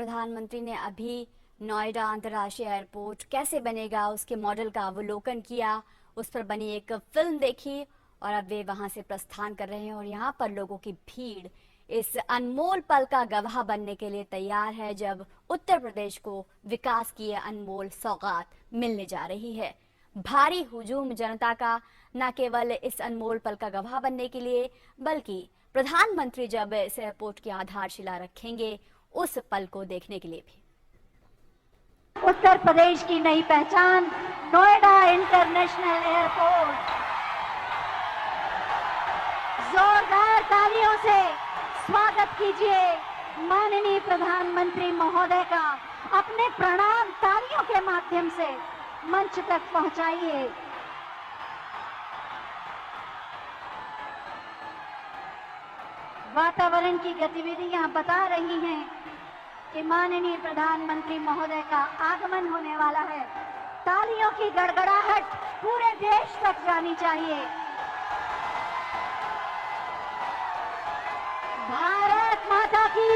प्रधानमंत्री ने अभी नोएडा अंतर्राष्ट्रीय एयरपोर्ट कैसे बनेगा उसके मॉडल का अवलोकन किया, उस पर बनी एक फिल्म देखी और अब वे वहां से प्रस्थान कर रहे हैं और यहाँ पर लोगों की भीड़ इस अनमोल पल का गवाह बनने के लिए तैयार है जब उत्तर प्रदेश को विकास की यह अनमोल सौगात मिलने जा रही है। भारी हुजूम जनता का न केवल इस अनमोल पल का गवाह बनने के लिए बल्कि प्रधानमंत्री जब इस एयरपोर्ट की आधारशिला रखेंगे उस पल को देखने के लिए भी। उत्तर प्रदेश की नई पहचान नोएडा इंटरनेशनल एयरपोर्ट। जोरदार तालियों से स्वागत कीजिए माननीय प्रधानमंत्री महोदय का। अपने प्रणाम तालियों के माध्यम से मंच तक पहुंचाइए। वातावरण की गतिविधियां बता रही हैं कि माननीय प्रधानमंत्री महोदय का आगमन होने वाला है। तालियों की गड़गड़ाहट पूरे देश तक जानी चाहिए। भारत माता की।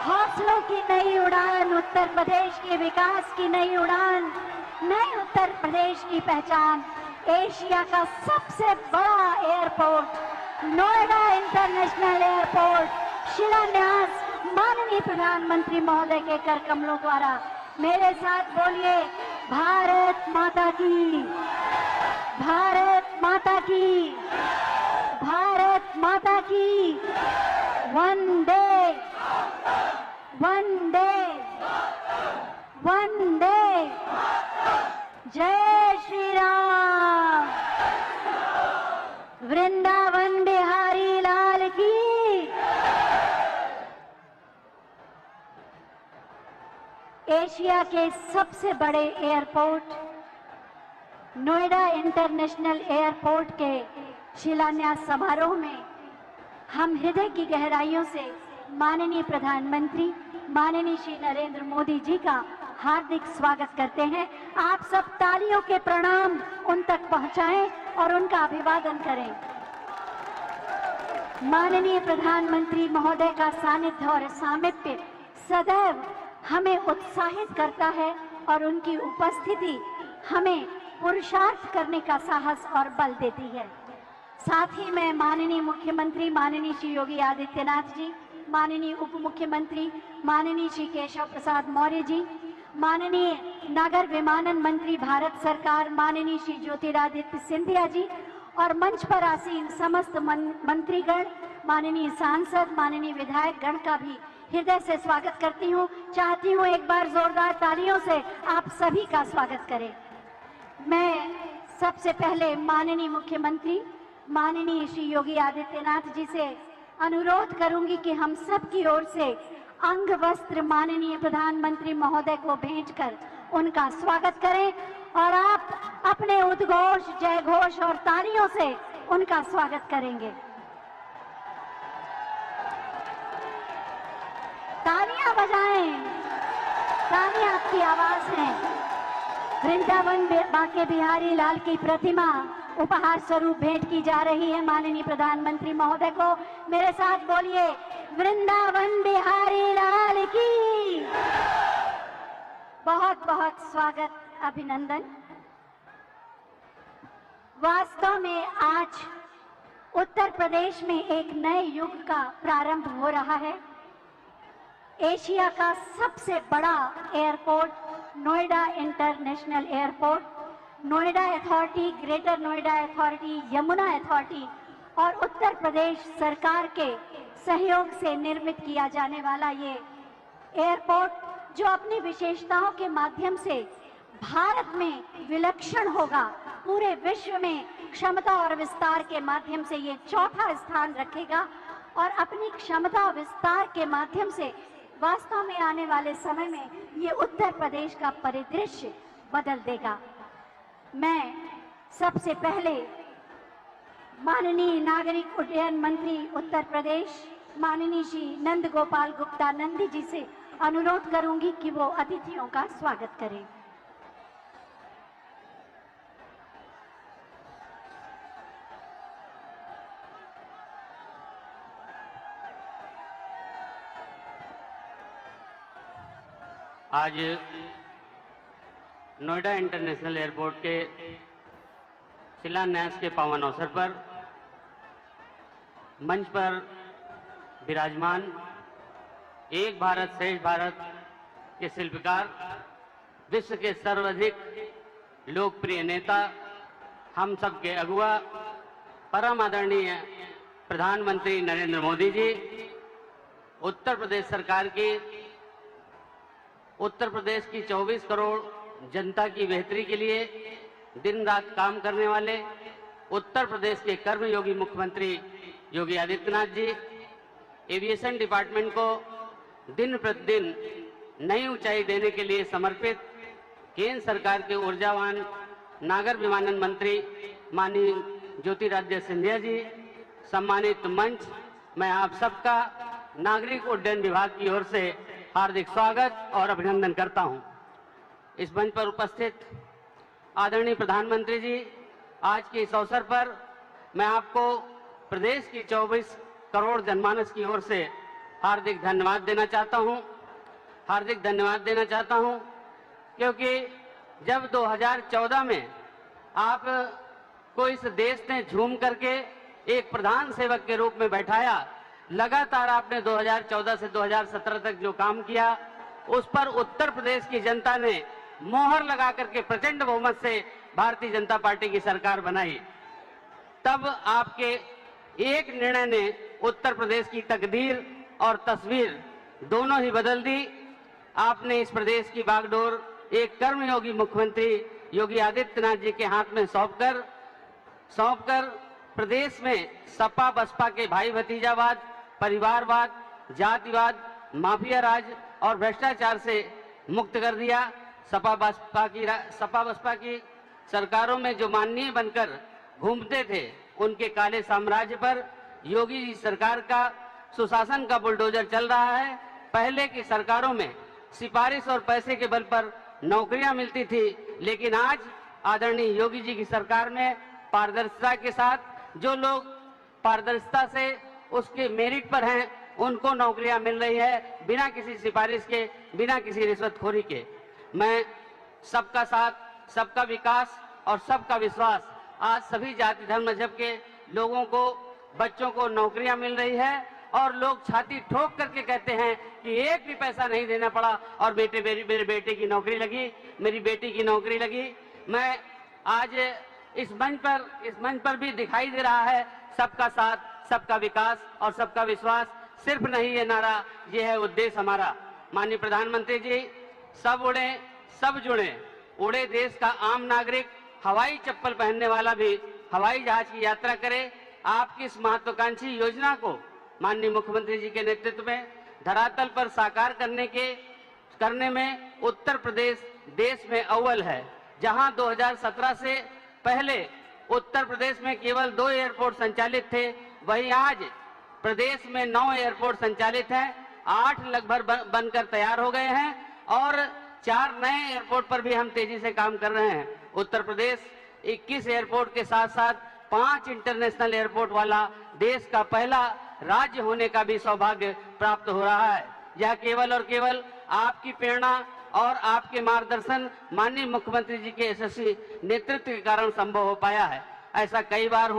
हौसलों की नई उड़ान, उत्तर प्रदेश के विकास की नई उड़ान, नए उत्तर प्रदेश की पहचान। एशिया का सबसे बड़ा एयरपोर्ट नोएडा इंटरनेशनल एयरपोर्ट शिलान्यास माननीय प्रधानमंत्री महोदय के कर कमलों द्वारा। मेरे साथ बोलिए, भारत माता की, भारत माता की, भारत माता की। वंदे वंदे वंदे। जय श्री राम। वृंदावन बिहारी लाल की। एशिया के सबसे बड़े एयरपोर्ट नोएडा इंटरनेशनल एयरपोर्ट के शिलान्यास समारोह में हम हृदय की गहराइयों से माननीय प्रधानमंत्री माननीय श्री नरेंद्र मोदी जी का हार्दिक स्वागत करते हैं। आप सब तालियों के प्रणाम उन तक पहुंचाएं और उनका अभिवादन करें। माननीय प्रधानमंत्री महोदय का सानिध्य और सामीप्य सदैव हमें उत्साहित करता है और उनकी उपस्थिति हमें पुरुषार्थ करने का साहस और बल देती है। साथ ही मैं माननीय मुख्यमंत्री माननीय श्री योगी आदित्यनाथ जी, माननीय उप मुख्यमंत्री माननीय श्री केशव प्रसाद मौर्य जी, माननीय नागर विमानन मंत्री भारत सरकार माननीय श्री ज्योतिरादित्य सिंधिया जी और मंच पर आसीन समस्त मंत्रीगण, माननीय सांसद, माननीय विधायक गण का भी हृदय से स्वागत करती हूँ। चाहती हूँ एक बार जोरदार तालियों से आप सभी का स्वागत करें। मैं सबसे पहले माननीय मुख्यमंत्री माननीय श्री योगी आदित्यनाथ जी से अनुरोध करूंगी कि हम सब की ओर से अंग वस्त्र माननीय प्रधानमंत्री महोदय को भेंटकर उनका स्वागत करें और आप अपने उद्घोष, जय घोष और तालियों से उनका स्वागत करेंगे। तालियां बजाएं, तालियां आपकी आवाज है। वृंदावन बांके बिहारी लाल की प्रतिमा उपहार स्वरूप भेंट की जा रही है माननीय प्रधानमंत्री महोदय को। मेरे साथ बोलिए, वृंदावन बिहारी लाल की। बहुत बहुत स्वागत, अभिनंदन। वास्तव में आज उत्तर प्रदेश में एक नए युग का प्रारंभ हो रहा है। एशिया का सबसे बड़ा airport Noida international airport, Noida authority, greater Noida authority, Yamuna authority और उत्तर प्रदेश सरकार के सहयोग से निर्मित किया जाने वाला ये एयरपोर्ट जो अपनी विशेषताओं के माध्यम से भारत में विलक्षण होगा, पूरे विश्व में क्षमता और विस्तार के माध्यम से ये चौथा स्थान रखेगा और अपनी क्षमता विस्तार के माध्यम से वास्तव में आने वाले समय में ये उत्तर प्रदेश का परिदृश्य बदल देगा। मैं सबसे पहले माननीय नागरिक उड्डयन मंत्री उत्तर प्रदेश माननीय श्री नंद गोपाल गुप्ता नंदी जी से अनुरोध करूंगी कि वो अतिथियों का स्वागत करें। आज नोएडा इंटरनेशनल एयरपोर्ट के शिलान्यास के पावन अवसर पर मंच पर विराजमान एक भारत श्रेष्ठ भारत के शिल्पकार, विश्व के सर्वाधिक लोकप्रिय नेता, हम सब के अगुआ, परम आदरणीय प्रधानमंत्री नरेंद्र मोदी जी, उत्तर प्रदेश सरकार की, उत्तर प्रदेश की 24 करोड़ जनता की बेहतरी के लिए दिन रात काम करने वाले उत्तर प्रदेश के कर्मयोगी मुख्यमंत्री योगी आदित्यनाथ जी, एविएशन डिपार्टमेंट को दिन प्रतिदिन नई ऊंचाई देने के लिए समर्पित केंद्र सरकार के ऊर्जावान नागर विमानन मंत्री माननीय ज्योतिरादित्य सिंधिया जी, सम्मानित मंच, मैं आप सबका नागरिक उड्डयन विभाग की ओर से हार्दिक स्वागत और अभिनंदन करता हूं। इस मंच पर उपस्थित आदरणीय प्रधानमंत्री जी, आज के इस अवसर पर मैं आपको प्रदेश की 24 करोड़ जनमानस की ओर से हार्दिक धन्यवाद देना चाहता हूं। हार्दिक धन्यवाद देना चाहता हूं क्योंकि जब 2014 में आप को इस देश ने झूम करके एक प्रधान सेवक के रूप में बैठाया, लगातार आपने 2014 से 2017 तक जो काम किया उस पर उत्तर प्रदेश की जनता ने मोहर लगा करके प्रचंड बहुमत से भारतीय जनता पार्टी की सरकार बनाई। तब आपके एक निर्णय ने उत्तर प्रदेश की तकदीर और तस्वीर दोनों ही बदल दी। आपने इस प्रदेश की बागडोर एक कर्मयोगी मुख्यमंत्री योगी आदित्यनाथ जी के हाथ में सौंपकर प्रदेश में सपा बसपा के भाई भतीजावाद, परिवारवाद, जातिवाद, माफिया राज और भ्रष्टाचार से मुक्त कर दिया। सपा बसपा की सरकारों में जो माननीय बनकर घूमते थे, उनके काले साम्राज्य पर योगी जी सरकार का सुशासन का बुलडोजर चल रहा है। पहले की सरकारों में सिफारिश और पैसे के बल पर नौकरियां मिलती थी, लेकिन आज आदरणीय योगी जी की सरकार में पारदर्शिता के साथ जो लोग पारदर्शिता से उसके मेरिट पर हैं, उनको नौकरियां मिल रही है, बिना किसी सिफारिश के, बिना किसी रिश्वतखोरी के। मैं सबका साथ, सबका विकास और सबका विश्वास, आज सभी जाति धर्म मजहब के लोगों को, बच्चों को नौकरियां मिल रही है और लोग छाती ठोक करके कहते हैं कि एक भी पैसा नहीं देना पड़ा और मेरे बेटे की नौकरी लगी, मेरी बेटी की नौकरी लगी। मैं आज इस मंच पर भी दिखाई दे रहा है सबका साथ, सबका विकास और सबका विश्वास। सिर्फ नहीं ये नारा, ये है उद्देश्य हमारा। माननीय प्रधानमंत्री जी, सब उड़े सब जुड़े, उड़े देश का आम नागरिक, हवाई चप्पल पहनने वाला भी हवाई जहाज की यात्रा करे। आपकी इस महत्वाकांक्षी योजना को माननीय मुख्यमंत्री जी के नेतृत्व में धरातल पर साकार करने में उत्तर प्रदेश देश में अव्वल है। जहां 2017 से पहले उत्तर प्रदेश में केवल 2 एयरपोर्ट संचालित थे, वहीं आज प्रदेश में 9 एयरपोर्ट संचालित हैं, 8 लगभग बनकर तैयार हो गए हैं और 4 नए एयरपोर्ट पर भी हम तेजी से काम कर रहे हैं। उत्तर प्रदेश 21 एयरपोर्ट के साथ साथ 5 इंटरनेशनल एयरपोर्ट वाला देश का पहला राज्य होने का भी सौभाग्य प्राप्त हो रहा है। यह केवल और केवल आपकी प्रेरणा और आपके मार्गदर्शन, माननीय मुख्यमंत्री जी के यशस्वी नेतृत्व के कारण संभव हो पाया है। ऐसा कई बार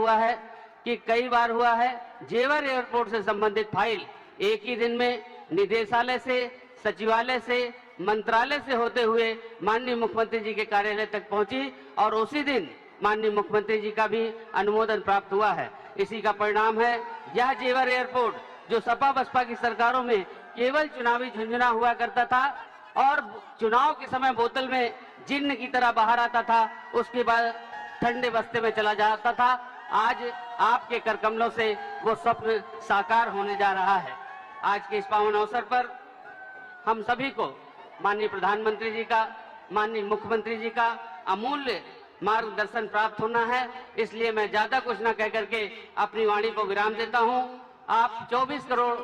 हुआ है जेवर एयरपोर्ट से संबंधित फाइल एक ही दिन में निदेशालय से, सचिवालय से, मंत्रालय से होते हुए माननीय मुख्यमंत्री जी के कार्यालय तक पहुंची और उसी दिन माननीय मुख्यमंत्री जी का भी अनुमोदन प्राप्त हुआ है। इसी का परिणाम है यह जेवर एयरपोर्ट, जो सपा बसपा की सरकारों में केवल चुनावी झुंझुना हुआ करता था और चुनाव के समय बोतल में जिन्न की तरह बाहर आता था, उसके बाद ठंडे बस्ते में चला जाता था। आज आपके करकमलों से वो स्वप्न साकार होने जा रहा है। आज के इस पावन अवसर पर हम सभी को माननीय प्रधानमंत्री जी का, माननीय मुख्यमंत्री जी का अमूल्य मार्गदर्शन प्राप्त होना है, इसलिए मैं ज्यादा कुछ न कह करके अपनी वाणी को विराम देता हूं। आप 24 करोड़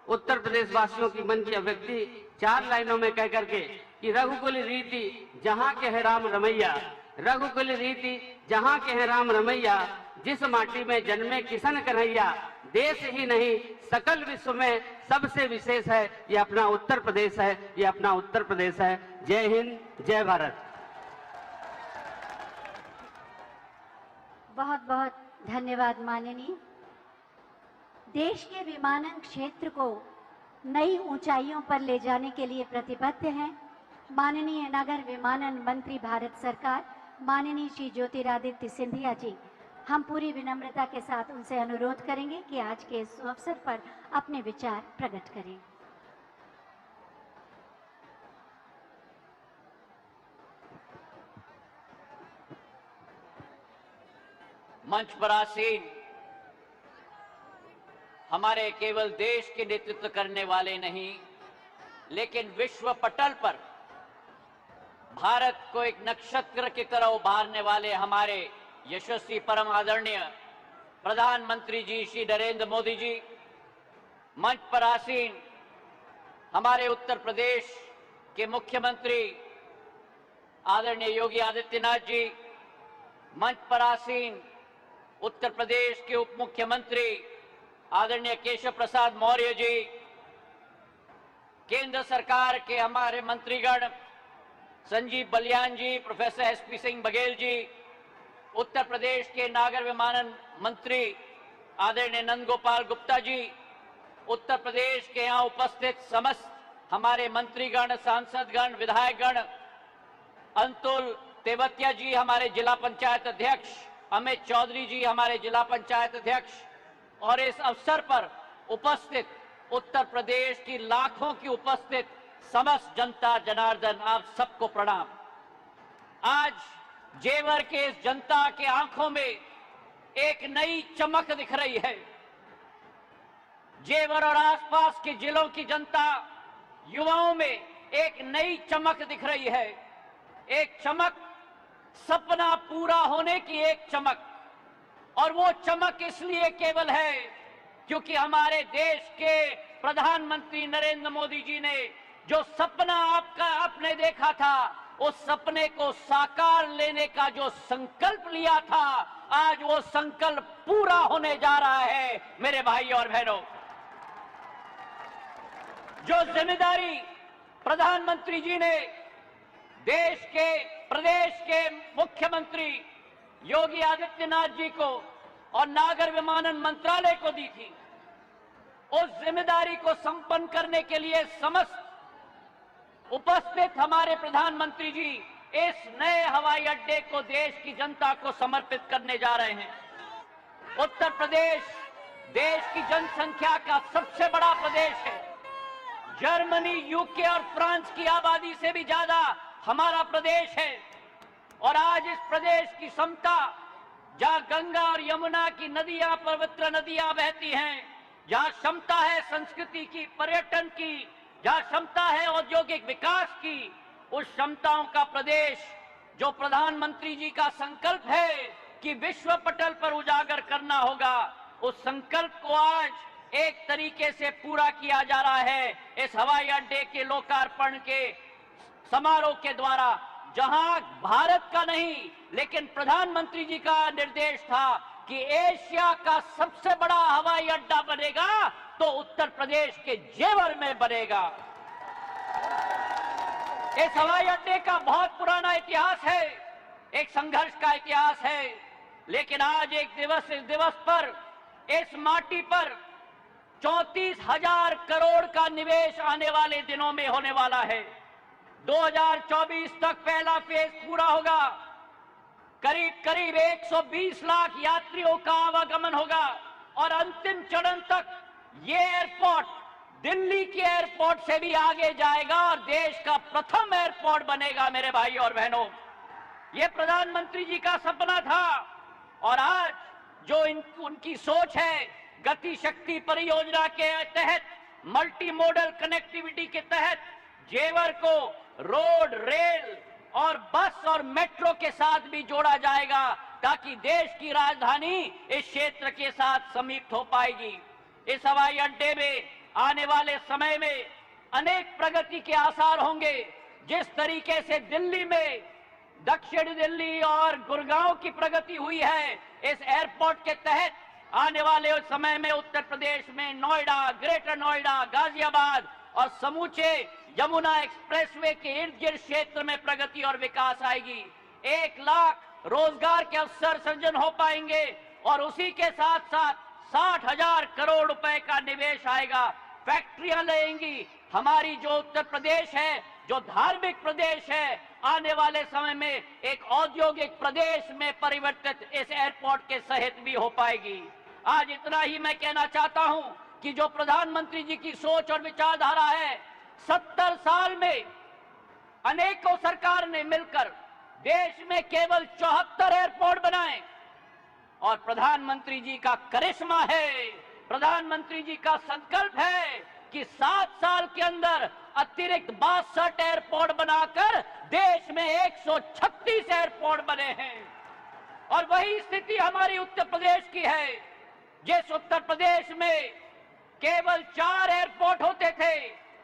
उत्तर प्रदेश वासियों की मन की अभिव्यक्ति 4 लाइनों में कह करके कि रघुकुल रीति जहाँ के है राम रमैया, रघुकुल रीति जहाँ के है राम रमैया, जिस माटी में जन्मे किशन कन्हैया, देश ही नहीं सकल विश्व में सबसे विशेष है ये अपना उत्तर प्रदेश है, ये अपना उत्तर प्रदेश है। जय हिंद, जय भारत। बहुत बहुत धन्यवाद माननीय। देश के विमानन क्षेत्र को नई ऊंचाइयों पर ले जाने के लिए प्रतिबद्ध हैं माननीय नगर विमानन मंत्री भारत सरकार माननीय श्री ज्योतिरादित्य सिंधिया जी। हम पूरी विनम्रता के साथ उनसे अनुरोध करेंगे कि आज के इस अवसर पर अपने विचार प्रकट करें। मंच पर आसीन हमारे केवल देश के नेतृत्व करने वाले नहीं, लेकिन विश्व पटल पर भारत को एक नक्षत्र की तरह उभारने वाले हमारे यशस्वी परम आदरणीय प्रधानमंत्री जी श्री नरेंद्र मोदी जी, मंच पर आसीन हमारे उत्तर प्रदेश के मुख्यमंत्री आदरणीय योगी आदित्यनाथ जी, मंच पर आसीन उत्तर प्रदेश के उप मुख्यमंत्री आदरणीय केशव प्रसाद मौर्य जी, केंद्र सरकार के हमारे मंत्रीगण संजीव बलियान जी, प्रोफेसर एसपी सिंह बघेल जी, उत्तर प्रदेश के नागर विमानन मंत्री आदरणीय नंदगोपाल गुप्ता जी, उत्तर प्रदेश के यहाँ उपस्थित समस्त हमारे मंत्रीगण, सांसदगण, विधायकगण, अंतुल तेवतिया जी हमारे जिला पंचायत अध्यक्ष, अमित चौधरी जी हमारे जिला पंचायत अध्यक्ष, और इस अवसर पर उपस्थित उत्तर प्रदेश की लाखों की उपस्थित समस्त जनता जनार्दन, आप सबको प्रणाम। आज जेवर के इस जनता के आंखों में एक नई चमक दिख रही है। जेवर और आसपास के जिलों की जनता, युवाओं में एक नई चमक दिख रही है। एक चमक, सपना पूरा होने की एक चमक, और वो चमक इसलिए केवल है क्योंकि हमारे देश के प्रधानमंत्री नरेंद्र मोदी जी ने जो सपना आपने देखा था, उस सपने को साकार लेने का जो संकल्प लिया था, आज वो संकल्प पूरा होने जा रहा है। मेरे भाई और बहनों, जो जिम्मेदारी प्रधानमंत्री जी ने देश के, प्रदेश के मुख्यमंत्री योगी आदित्यनाथ जी को और नागर विमानन मंत्रालय को दी थी, उस जिम्मेदारी को संपन्न करने के लिए समस्त उपस्थित हमारे प्रधानमंत्री जी इस नए हवाई अड्डे को देश की जनता को समर्पित करने जा रहे हैं। उत्तर प्रदेश देश की जनसंख्या का सबसे बड़ा प्रदेश है। जर्मनी, यूके और फ्रांस की आबादी से भी ज्यादा हमारा प्रदेश है, और आज इस प्रदेश की क्षमता, जहां गंगा और यमुना की नदियां, पवित्र नदियां बहती हैं, जहां क्षमता है संस्कृति की, पर्यटन की, जहां क्षमता है औद्योगिक विकास की, उस क्षमताओं का प्रदेश जो प्रधानमंत्री जी का संकल्प है कि विश्व पटल पर उजागर करना होगा, उस संकल्प को आज एक तरीके से पूरा किया जा रहा है इस हवाई अड्डे के लोकार्पण के समारोह के द्वारा, जहां भारत का नहीं लेकिन प्रधानमंत्री जी का निर्देश था कि एशिया का सबसे बड़ा हवाई अड्डा बनेगा तो उत्तर प्रदेश के जेवर में बनेगा। इस हवाई अड्डे का बहुत पुराना इतिहास है, एक संघर्ष का इतिहास है, लेकिन आज इस दिवस पर, इस माटी पर 34,000 करोड़ का निवेश आने वाले दिनों में होने वाला है। 2024 तक पहला फेज पूरा होगा, करीब करीब 120 लाख यात्रियों का आवागमन होगा, और अंतिम चरण तक ये एयरपोर्ट दिल्ली के एयरपोर्ट से भी आगे जाएगा और देश का प्रथम एयरपोर्ट बनेगा। मेरे भाई और बहनों, ये प्रधानमंत्री जी का सपना था, और आज जो उनकी सोच है, गति शक्ति परियोजना के तहत, मल्टी मॉडल कनेक्टिविटी के तहत जेवर को रोड, रेल और बस और मेट्रो के साथ भी जोड़ा जाएगा, ताकि देश की राजधानी इस क्षेत्र के साथ समीप हो पाएगी। इस हवाई अड्डे में आने वाले समय में अनेक प्रगति के आसार होंगे। जिस तरीके से दिल्ली में, दक्षिण दिल्ली और गुड़गांव की प्रगति हुई है, इस एयरपोर्ट के तहत आने वाले समय में उत्तर प्रदेश में नोएडा, ग्रेटर नोएडा, गाजियाबाद और समूचे यमुना एक्सप्रेसवे के इर्द गिर्द क्षेत्र में प्रगति और विकास आएगी। 1 लाख रोजगार के अवसर सृजन हो पाएंगे और उसी के साथ साथ 60,000 करोड़ रुपए का निवेश आएगा। फैक्ट्रियां लगेंगी। हमारी जो उत्तर प्रदेश है, जो धार्मिक प्रदेश है, आने वाले समय में एक औद्योगिक प्रदेश में परिवर्तित इस एयरपोर्ट के सहित भी हो पाएगी। आज इतना ही मैं कहना चाहता हूं कि जो प्रधानमंत्री जी की सोच और विचारधारा है, 70 साल में अनेकों सरकार ने मिलकर देश में केवल 74 एयरपोर्ट बनाए और प्रधानमंत्री जी का करिश्मा है, प्रधानमंत्री जी का संकल्प है कि 7 साल के अंदर अतिरिक्त 62 एयरपोर्ट बनाकर देश में 136 एयरपोर्ट बने हैं। और वही स्थिति हमारी उत्तर प्रदेश की है। जिस उत्तर प्रदेश में केवल 4 एयरपोर्ट होते थे,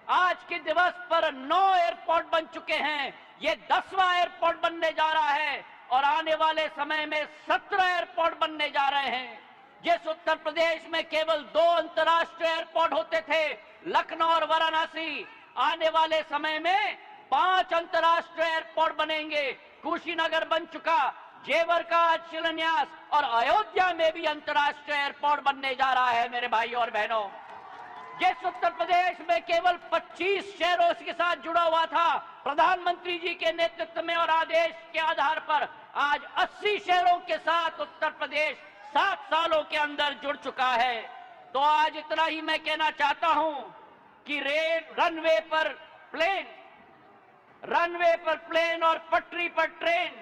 आज के दिवस पर 9 एयरपोर्ट बन चुके हैं। ये 10वां एयरपोर्ट बनने जा रहा है और आने वाले समय में 17 एयरपोर्ट बनने जा रहे हैं। जिस उत्तर प्रदेश में केवल 2 अंतर्राष्ट्रीय एयरपोर्ट होते थे, लखनऊ और वाराणसी, आने वाले समय में 5 अंतर्राष्ट्रीय एयरपोर्ट बनेंगे। कुशीनगर बन चुका, जेवर का आज शिलान्यास और अयोध्या में भी अंतर्राष्ट्रीय एयरपोर्ट बनने जा रहा है। मेरे भाई और बहनों, जिस उत्तर प्रदेश में केवल 25 शहरों के साथ जुड़ा हुआ था, प्रधानमंत्री जी के नेतृत्व में और आदेश के आधार पर आज 80 शहरों के साथ उत्तर प्रदेश 7 सालों के अंदर जुड़ चुका है। तो आज इतना ही मैं कहना चाहता हूं कि रनवे पर प्लेन और पटरी पर ट्रेन,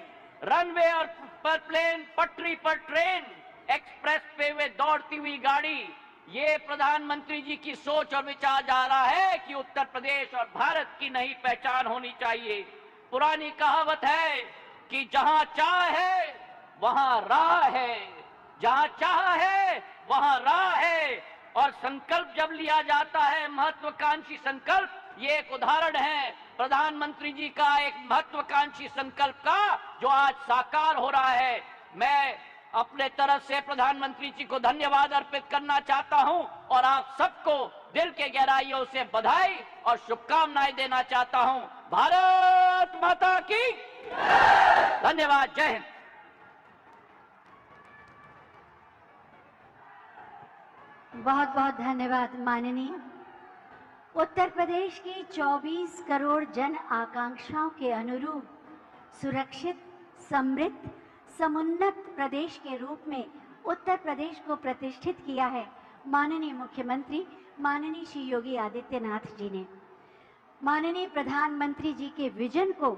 रनवे और पर प्लेन, पटरी पर ट्रेन, एक्सप्रेस वे में दौड़ती हुई गाड़ी, ये प्रधानमंत्री जी की सोच और विचार जा रहा है कि उत्तर प्रदेश और भारत की नई पहचान होनी चाहिए। पुरानी कहावत है कि जहां चाह है वहां राह है, जहां चाह है वहां राह है। और संकल्प जब लिया जाता है, महत्वाकांक्षी संकल्प, ये एक उदाहरण है प्रधानमंत्री जी का एक महत्वाकांक्षी संकल्प का जो आज साकार हो रहा है। मैं अपने तरफ से प्रधानमंत्री जी को धन्यवाद अर्पित करना चाहता हूं और आप सबको दिल के गहराइयों से बधाई और शुभकामनाएं देना चाहता हूं। भारत माता की धन्यवाद। जय हिंद। बहुत बहुत धन्यवाद माननीय। उत्तर प्रदेश की 24 करोड़ जन आकांक्षाओं के अनुरूप सुरक्षित, समृद्ध, समुन्नत प्रदेश के रूप में उत्तर प्रदेश को प्रतिष्ठित किया है माननीय मुख्यमंत्री माननीय श्री योगी आदित्यनाथ जी ने। माननीय प्रधानमंत्री जी के विजन को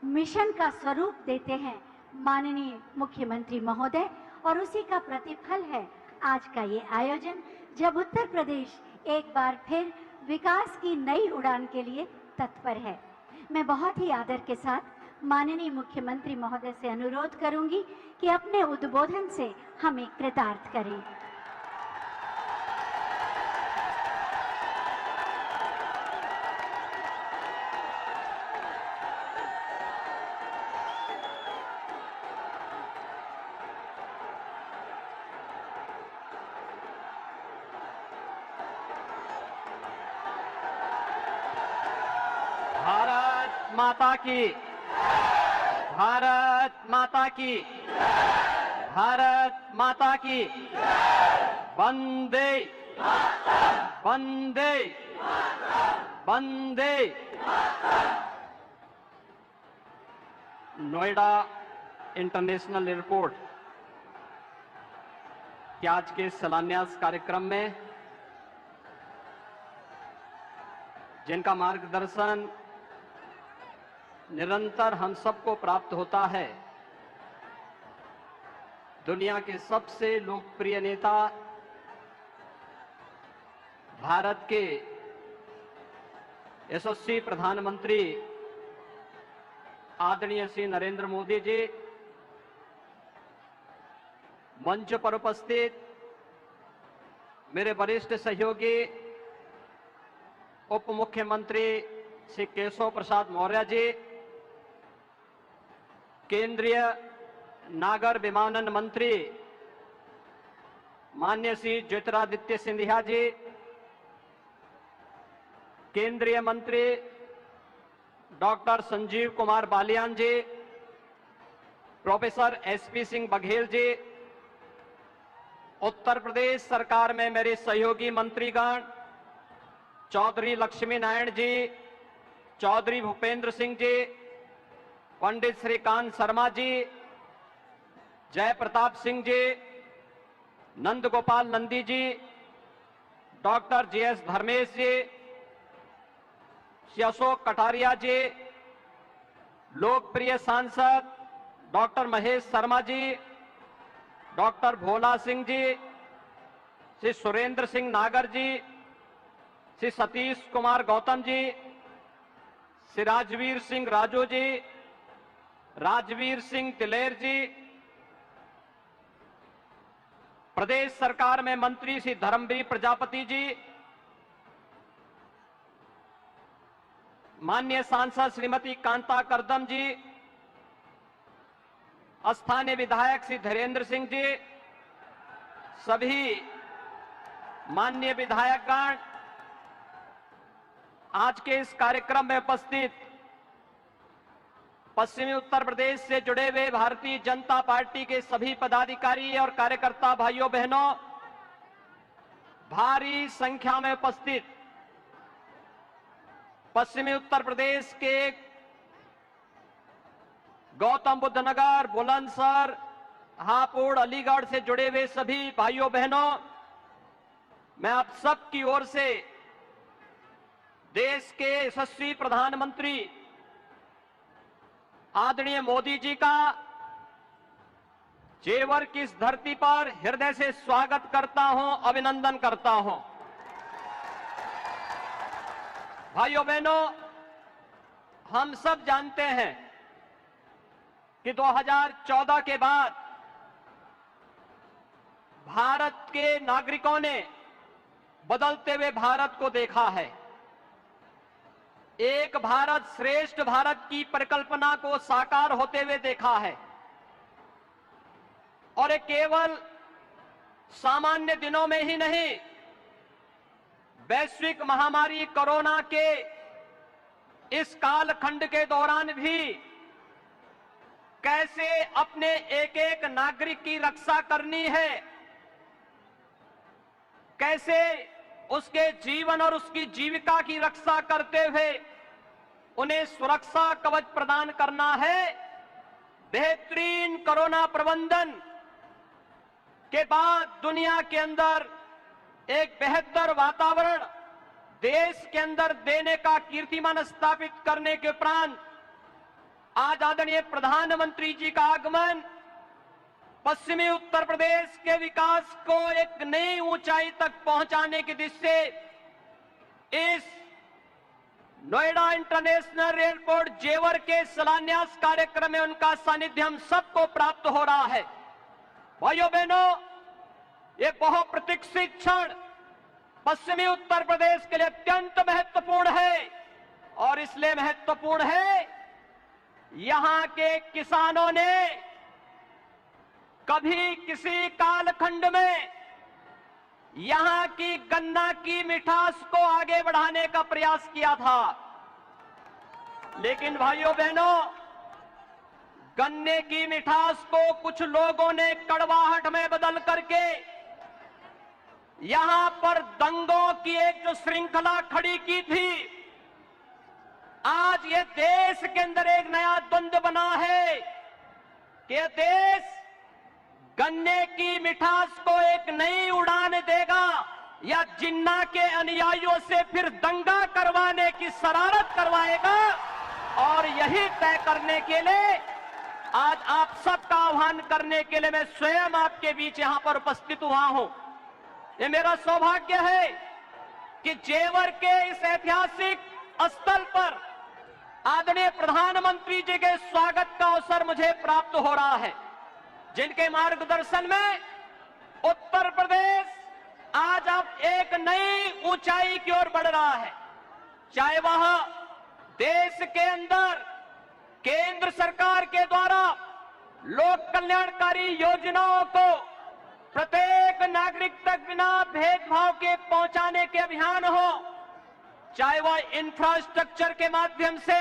मिशन का स्वरूप देते हैं माननीय मुख्यमंत्री महोदय, और उसी का प्रतिफल है आज का ये आयोजन, जब उत्तर प्रदेश एक बार फिर विकास की नई उड़ान के लिए तत्पर है। मैं बहुत ही आदर के साथ माननीय मुख्यमंत्री महोदय से अनुरोध करूंगी कि अपने उद्बोधन से हमें कृतार्थ करें। भारत माता की, भारत माता की, भारत माता की, वंदे वंदे वंदे। नोएडा इंटरनेशनल एयरपोर्ट के आज के शिलान्यास कार्यक्रम में जिनका मार्गदर्शन निरंतर हम सबको प्राप्त होता है, दुनिया के सबसे लोकप्रिय नेता, भारत के यशस्वी प्रधानमंत्री आदरणीय श्री नरेंद्र मोदी जी, मंच पर उपस्थित मेरे वरिष्ठ सहयोगी उप मुख्यमंत्री श्री केशव प्रसाद मौर्य जी, केंद्रीय नागर विमानन मंत्री मान्य श्री ज्योतिरादित्य सिंधिया जी, केंद्रीय मंत्री डॉक्टर संजीव कुमार बालियान जी, प्रोफेसर एसपी सिंह बघेल जी, उत्तर प्रदेश सरकार में मेरे सहयोगी मंत्रीगण चौधरी लक्ष्मी नारायण जी, चौधरी भूपेंद्र सिंह जी, पंडित श्रीकांत शर्मा जी, जय प्रताप सिंह जी, नंद गोपाल नंदी जी, डॉक्टर जीएस धर्मेश जी, श्री अशोक कटारिया जी, लोकप्रिय सांसद डॉक्टर महेश शर्मा जी, डॉक्टर भोला सिंह जी, श्री सुरेंद्र सिंह नागर जी, श्री सतीश कुमार गौतम जी, श्री राजवीर सिंह राजू जी, राजवीर सिंह दिलेर जी, प्रदेश सरकार में मंत्री श्री धर्मवीर प्रजापति जी, माननीय सांसद श्रीमती कांता करदम जी, स्थानीय विधायक श्री धीरेन्द्र सिंह जी, सभी माननीय विधायकगण, आज के इस कार्यक्रम में उपस्थित पश्चिमी उत्तर प्रदेश से जुड़े हुए भारतीय जनता पार्टी के सभी पदाधिकारी और कार्यकर्ता भाइयों बहनों, भारी संख्या में उपस्थित पश्चिमी उत्तर प्रदेश के गौतम बुद्ध नगर, बुलंदशहर, हापुड़, अलीगढ़ से जुड़े हुए सभी भाइयों बहनों, मैं आप सब की ओर से देश के यशस्वी प्रधानमंत्री आदरणीय मोदी जी का जेवर की इस धरती पर हृदय से स्वागत करता हूं, अभिनंदन करता हूं। भाइयों बहनों, हम सब जानते हैं कि 2014 के बाद भारत के नागरिकों ने बदलते हुए भारत को देखा है। एक भारत श्रेष्ठ भारत की परिकल्पना को साकार होते हुए देखा है और ये केवल सामान्य दिनों में ही नहीं, वैश्विक महामारी कोरोना के इस कालखंड के दौरान भी कैसे अपने एक एक नागरिक की रक्षा करनी है, कैसे उसके जीवन और उसकी जीविका की रक्षा करते हुए उन्हें सुरक्षा कवच प्रदान करना है। बेहतरीन कोरोना प्रबंधन के बाद दुनिया के अंदर एक बेहतर वातावरण देश के अंदर देने का कीर्तिमान स्थापित करने के उपरांत आज आदरणीय प्रधानमंत्री जी का आगमन पश्चिमी उत्तर प्रदेश के विकास को एक नई ऊंचाई तक पहुंचाने की दिशा से इस नोएडा इंटरनेशनल एयरपोर्ट जेवर के शिलान्यास कार्यक्रम में उनका सानिध्य हम सबको प्राप्त हो रहा है। भाइयों बहनों, ये बहुप्रतीक्षित क्षण पश्चिमी उत्तर प्रदेश के लिए अत्यंत महत्वपूर्ण है और इसलिए महत्वपूर्ण है, यहां के किसानों ने कभी किसी कालखंड में यहां की गन्ना की मिठास को आगे बढ़ाने का प्रयास किया था, लेकिन भाइयों बहनों, गन्ने की मिठास को कुछ लोगों ने कड़वाहट में बदल करके यहां पर दंगों की एक जो श्रृंखला खड़ी की थी, आज ये देश के अंदर एक नया द्वंद्व बना है कि यह देश गन्ने की मिठास को एक नई उड़ान देगा या जिन्ना के अनुयायियों से फिर दंगा करवाने की शरारत करवाएगा। और यही तय करने के लिए आज आप सबका आह्वान करने के लिए मैं स्वयं आपके बीच यहां पर उपस्थित हुआ हूं। ये मेरा सौभाग्य है कि जेवर के इस ऐतिहासिक स्थल पर आदरणीय प्रधानमंत्री जी के स्वागत का अवसर मुझे प्राप्त हो रहा है, जिनके मार्गदर्शन में उत्तर प्रदेश आज अब एक नई ऊंचाई की ओर बढ़ रहा है। चाहे वह देश के अंदर केंद्र सरकार के द्वारा लोक कल्याणकारी योजनाओं को प्रत्येक नागरिक तक बिना भेदभाव के पहुंचाने के अभियान हो, चाहे वह इंफ्रास्ट्रक्चर के माध्यम से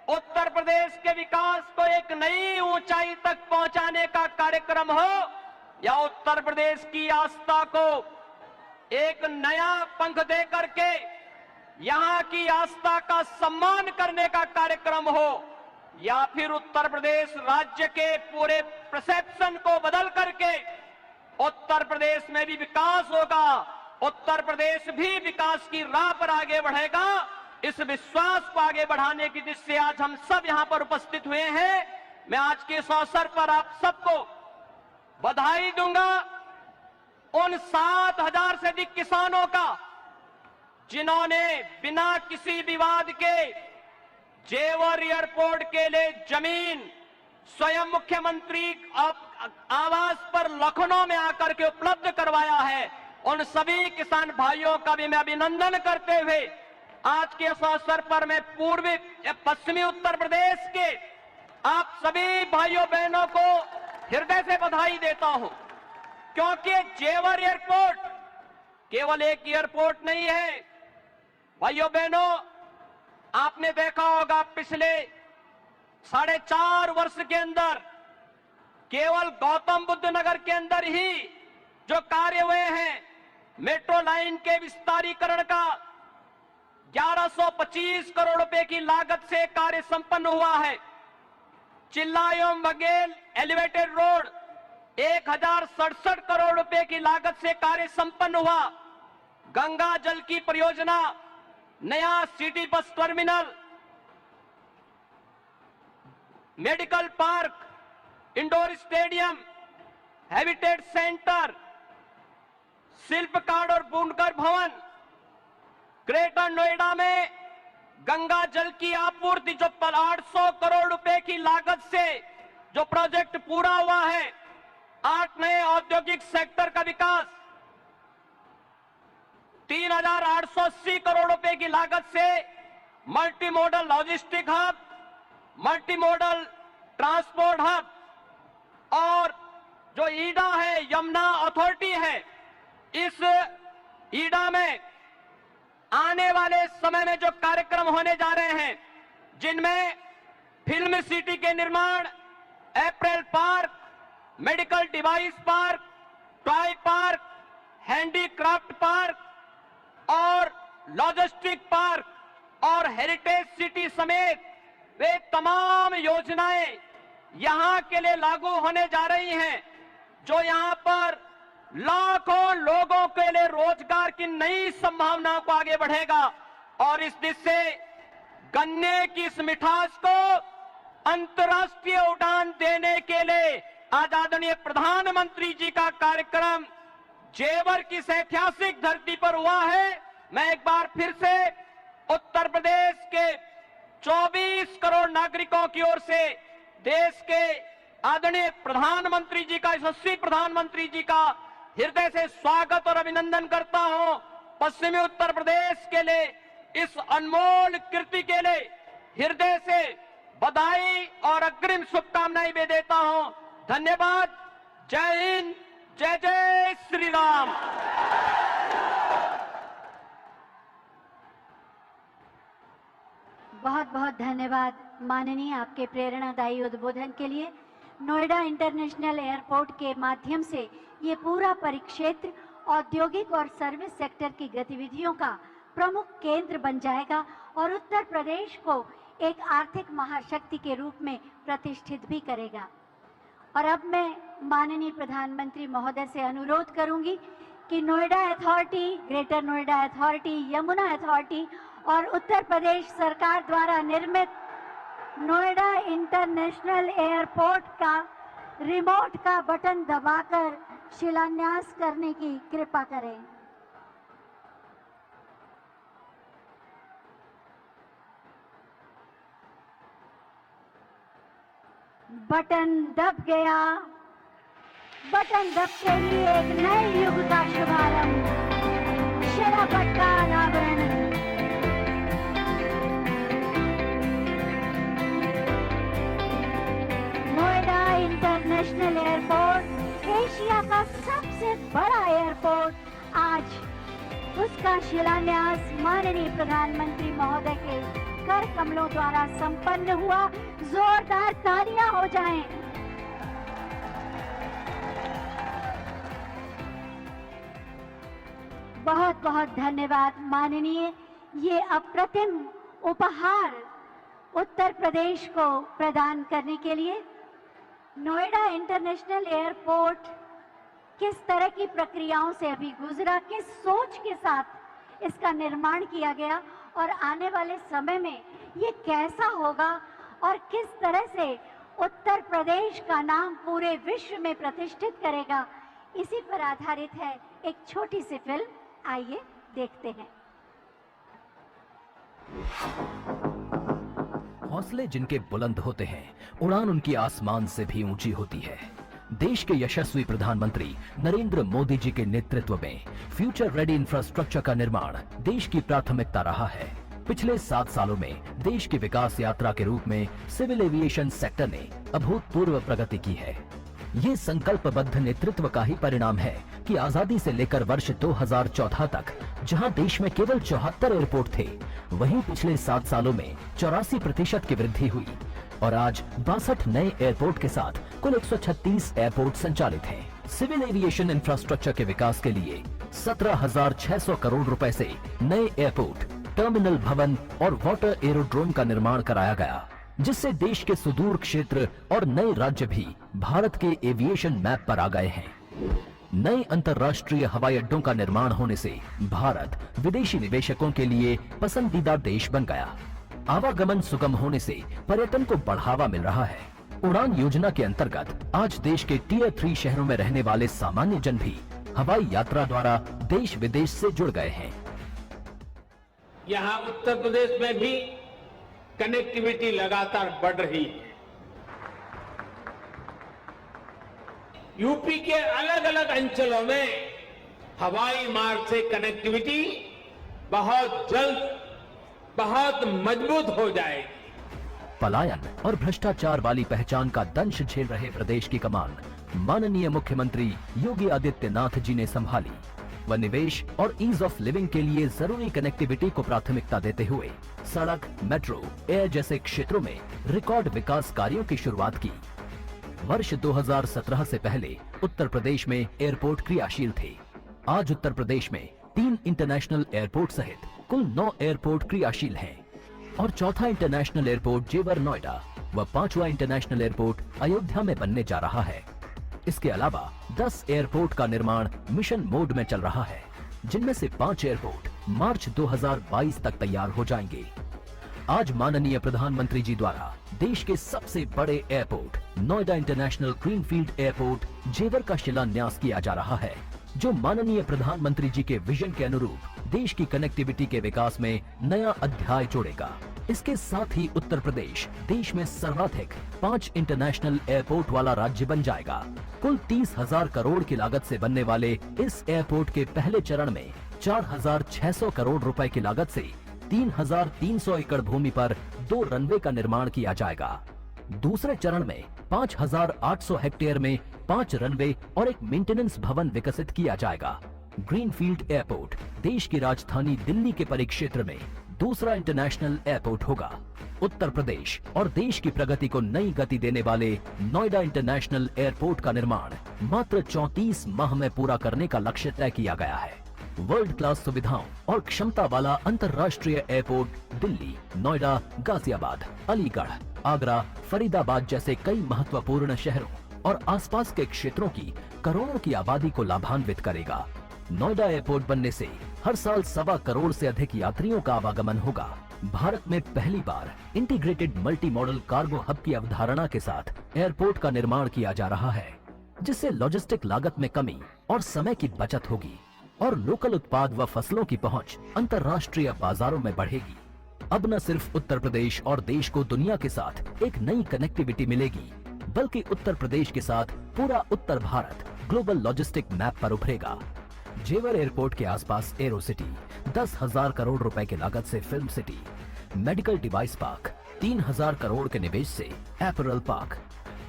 उत्तर प्रदेश के विकास को एक नई ऊंचाई तक पहुंचाने का कार्यक्रम हो, या उत्तर प्रदेश की आस्था को एक नया पंख दे करके यहां की आस्था का सम्मान करने का कार्यक्रम हो, या फिर उत्तर प्रदेश राज्य के पूरे परसेप्शन को बदल करके उत्तर प्रदेश में भी विकास होगा, उत्तर प्रदेश भी विकास की राह पर आगे बढ़ेगा, इस विश्वास को आगे बढ़ाने की दृष्टि से आज हम सब यहां पर उपस्थित हुए हैं। मैं आज के इस अवसर पर आप सबको बधाई दूंगा उन 7,000 से अधिक किसानों का जिन्होंने बिना किसी विवाद के जेवर एयरपोर्ट के लिए जमीन स्वयं मुख्यमंत्री आवास पर लखनऊ में आकर के उपलब्ध करवाया है। उन सभी किसान भाइयों का भी मैं अभिनंदन करते हुए आज के इस अवसर पर मैं पूर्वी पश्चिमी उत्तर प्रदेश के आप सभी भाइयों बहनों को हृदय से बधाई देता हूं, क्योंकि जेवर एयरपोर्ट केवल एक एयरपोर्ट नहीं है। भाइयों बहनों, आपने देखा होगा पिछले 4.5 वर्ष के अंदर केवल गौतम बुद्ध नगर के अंदर ही जो कार्य हुए हैं, मेट्रो लाइन के विस्तारीकरण का 1125 करोड़ रुपए की लागत से कार्य संपन्न हुआ है। चिल्ला एवं बघेल एलिवेटेड रोड 1067 करोड़ रुपए की लागत से कार्य संपन्न हुआ। गंगा जल की परियोजना, नया city bus terminal, medical park, indoor stadium, habitat centre, शिल्पकार और बुनकर भवन, ग्रेटर नोएडा में गंगा जल की आपूर्ति जो 800 करोड़ रुपए की लागत से जो प्रोजेक्ट पूरा हुआ है, 8 नए औद्योगिक सेक्टर का विकास, 3,880 करोड़ रुपए की लागत से multi modal logistic hub, multi modal transport hub, और जो ईडा है, यमुना अथॉरिटी है, इस ईडा में आने वाले समय में जो कार्यक्रम होने जा रहे हैं, जिनमें फिल्म सिटी के निर्माण, apparel park, medical device park, toy park, handicraft park और लॉजिस्टिक पार्क और हेरिटेज सिटी समेत वे तमाम योजनाएं यहां के लिए लागू होने जा रही हैं, जो यहां पर लाखों लोगों के लिए रोजगार की नई संभावनाओं को आगे बढ़ेगा। और इस दिशा से गन्ने की इस मिठास को अंतर्राष्ट्रीय उड़ान देने के लिए आज आदरणीय प्रधानमंत्री जी का कार्यक्रम जेवर की इस ऐतिहासिक धरती पर हुआ है। मैं एक बार फिर से उत्तर प्रदेश के 24 करोड़ नागरिकों की ओर से देश के आदरणीय प्रधानमंत्री जी का, यशस्वी प्रधानमंत्री जी का हृदय से स्वागत और अभिनंदन करता हूं। पश्चिमी उत्तर प्रदेश के लिए इस अनमोल कृति के लिए हृदय से बधाई और अग्रिम शुभकामनाएं भी देता हूं। धन्यवाद। जय हिंद, जय जय श्री राम। बहुत बहुत धन्यवाद माननीय, आपके प्रेरणादायी उद्बोधन के लिए। नोएडा इंटरनेशनल एयरपोर्ट के माध्यम से ये पूरा परिक्षेत्र औद्योगिक और सर्विस सेक्टर की गतिविधियों का प्रमुख केंद्र बन जाएगा और उत्तर प्रदेश को एक आर्थिक महाशक्ति के रूप में प्रतिष्ठित भी करेगा। और अब मैं माननीय प्रधानमंत्री महोदय से अनुरोध करूंगी कि Noida authority, greater Noida authority, Yamuna authority और उत्तर प्रदेश सरकार द्वारा निर्मित नोएडा इंटरनेशनल एयरपोर्ट का रिमोट का बटन दबाकर शिलान्यास करने की कृपा करें। बटन दब गया। बटन दबते ही एक नए युग का शुभारंभ। शिलापट का अनावरण। Noida international airport Asia Asia का सबसे बड़ा एयरपोर्ट, आज उसका शिलान्यास माननीय प्रधानमंत्री महोदय के कर कमलों द्वारा संपन्न हुआ। जोरदार तालियां हो जाएं। बहुत बहुत धन्यवाद माननीय। ये अप्रतिम उपहार उत्तर प्रदेश को प्रदान करने के लिए। नोएडा इंटरनेशनल एयरपोर्ट किस तरह की प्रक्रियाओं से अभी गुजरा, किस सोच के साथ इसका निर्माण किया गया और आने वाले समय में ये कैसा होगा और किस तरह से उत्तर प्रदेश का नाम पूरे विश्व में प्रतिष्ठित करेगा, इसी पर आधारित है एक छोटी सी फिल्म। आइए देखते हैं। हौसले जिनके बुलंद होते हैं, उड़ान उनकी आसमान से भी ऊंची होती है। देश के यशस्वी प्रधानमंत्री नरेंद्र मोदी जी के नेतृत्व में फ्यूचर रेडी इंफ्रास्ट्रक्चर का निर्माण देश की प्राथमिकता रहा है। पिछले 7 सालों में देश की विकास यात्रा के रूप में सिविल एविएशन सेक्टर ने अभूतपूर्व प्रगति की है। ये संकल्पबद्ध नेतृत्व का ही परिणाम है कि आजादी से लेकर वर्ष 2014 तक जहां देश में केवल 74 एयरपोर्ट थे, वहीं पिछले 7 सालों में 84% की वृद्धि हुई और आज 62 नए एयरपोर्ट के साथ कुल 136 एयरपोर्ट संचालित हैं। सिविल एविएशन इंफ्रास्ट्रक्चर के विकास के लिए 17,600 करोड़ रुपए से नए एयरपोर्ट, टर्मिनल भवन और वाटर एरोड्रोम का निर्माण कराया गया, जिससे देश के सुदूर क्षेत्र और नए राज्य भी भारत के एविएशन मैप पर आ गए हैं। नए अंतर्राष्ट्रीय हवाई अड्डों का निर्माण होने से भारत विदेशी निवेशकों के लिए पसंदीदा देश बन गया। आवागमन सुगम होने से पर्यटन को बढ़ावा मिल रहा है। उड़ान योजना के अंतर्गत आज देश के टियर 3 शहरों में रहने वाले सामान्य जन भी हवाई यात्रा द्वारा देश विदेश से जुड़ गए हैं। यहाँ उत्तर प्रदेश में भी कनेक्टिविटी लगातार बढ़ रही है। यूपी के अलग अलग अंचलों में हवाई मार्ग से कनेक्टिविटी बहुत जल्द बहुत मजबूत हो जाएगी। पलायन और भ्रष्टाचार वाली पहचान का दंश झेल रहे प्रदेश की कमान माननीय मुख्यमंत्री योगी आदित्यनाथ जी ने संभाली व निवेश और ईज ऑफ लिविंग के लिए जरूरी कनेक्टिविटी को प्राथमिकता देते हुए सड़क, मेट्रो, एयर जैसे क्षेत्रों में रिकॉर्ड विकास कार्यों की शुरुआत की। वर्ष 2017 से पहले उत्तर प्रदेश में एयरपोर्ट क्रियाशील थे। आज उत्तर प्रदेश में 3 इंटरनेशनल एयरपोर्ट सहित कुल 9 एयरपोर्ट क्रियाशील हैं और चौथा इंटरनेशनल एयरपोर्ट जेवर नोएडा व 5वां इंटरनेशनल एयरपोर्ट अयोध्या में बनने जा रहा है। इसके अलावा 10 एयरपोर्ट का निर्माण मिशन मोड में चल रहा है, जिनमें से 5 एयरपोर्ट मार्च 2022 तक तैयार हो जाएंगे। आज माननीय प्रधानमंत्री जी द्वारा देश के सबसे बड़े airport Noida international greenfield airport जेवर का शिलान्यास किया जा रहा है, जो माननीय प्रधानमंत्री जी के विजन के अनुरूप देश की कनेक्टिविटी के विकास में नया अध्याय जोड़ेगा। इसके साथ ही उत्तर प्रदेश देश में सर्वाधिक 5 इंटरनेशनल एयरपोर्ट वाला राज्य बन जाएगा। कुल 30,000 करोड़ की लागत से बनने वाले इस एयरपोर्ट के पहले चरण में 4,600 करोड़ रुपए की लागत से 3,300 एकड़ भूमि पर 2 रनवे का निर्माण किया जाएगा। दूसरे चरण में 5,800 हेक्टेयर में 5 रनवे और एक मेंटेनेंस भवन विकसित किया जाएगा। ग्रीनफील्ड एयरपोर्ट देश की राजधानी दिल्ली के परिक्षेत्र में दूसरा इंटरनेशनल एयरपोर्ट होगा। उत्तर प्रदेश और देश की प्रगति को नई गति देने वाले नोएडा इंटरनेशनल एयरपोर्ट का निर्माण मात्र 34 माह में पूरा करने का लक्ष्य तय किया गया है। वर्ल्ड क्लास सुविधाओं और क्षमता वाला अंतर्राष्ट्रीय एयरपोर्ट दिल्ली, नोएडा, गाजियाबाद, अलीगढ़, आगरा, फरीदाबाद जैसे कई महत्वपूर्ण शहरों और आसपास के क्षेत्रों की करोड़ों की आबादी को लाभान्वित करेगा। नोएडा एयरपोर्ट बनने से हर साल 1.25 करोड़ से अधिक यात्रियों का आवागमन होगा। भारत में पहली बार integrated multi modal cargo hub की अवधारणा के साथ एयरपोर्ट का निर्माण किया जा रहा है, जिससे लॉजिस्टिक लागत में कमी और समय की बचत होगी और लोकल उत्पाद व फसलों की पहुंच अंतर्राष्ट्रीय बाजारों में बढ़ेगी। अब न सिर्फ उत्तर प्रदेश और देश को दुनिया के साथ एक नई कनेक्टिविटी मिलेगी, बल्कि उत्तर प्रदेश के साथ पूरा उत्तर भारत ग्लोबल लॉजिस्टिक मैप पर उभरेगा। जेवर एयरपोर्ट के आसपास एरो सिटी, 10,000 करोड़ रुपए की लागत से film city, medical device park, 3,000 crore के निवेश से apparel park,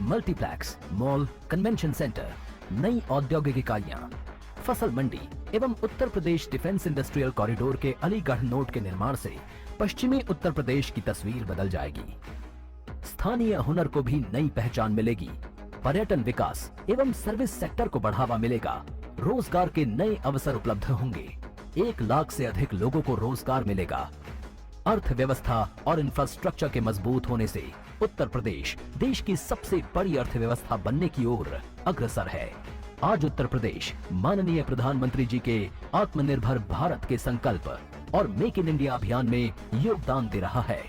multiplex, mall, convention centre, नई औद्योगिक इकाइयां, फसल मंडी एवं Uttar Pradesh defence industrial corridor के अलीगढ़ नोड के निर्माण से पश्चिमी उत्तर प्रदेश की तस्वीर बदल जाएगी। स्थानीय हुनर को भी नई पहचान मिलेगी, पर्यटन विकास एवं सर्विस सेक्टर को बढ़ावा मिलेगा, रोजगार के नए अवसर उपलब्ध होंगे, 1 लाख से अधिक लोगों को रोजगार मिलेगा। अर्थव्यवस्था और इंफ्रास्ट्रक्चर के मजबूत होने से उत्तर प्रदेश देश की सबसे बड़ी अर्थव्यवस्था बनने की ओर अग्रसर है। आज उत्तर प्रदेश माननीय प्रधानमंत्री जी के आत्मनिर्भर भारत के संकल्प और मेक इन इंडिया अभियान में योगदान दे रहा है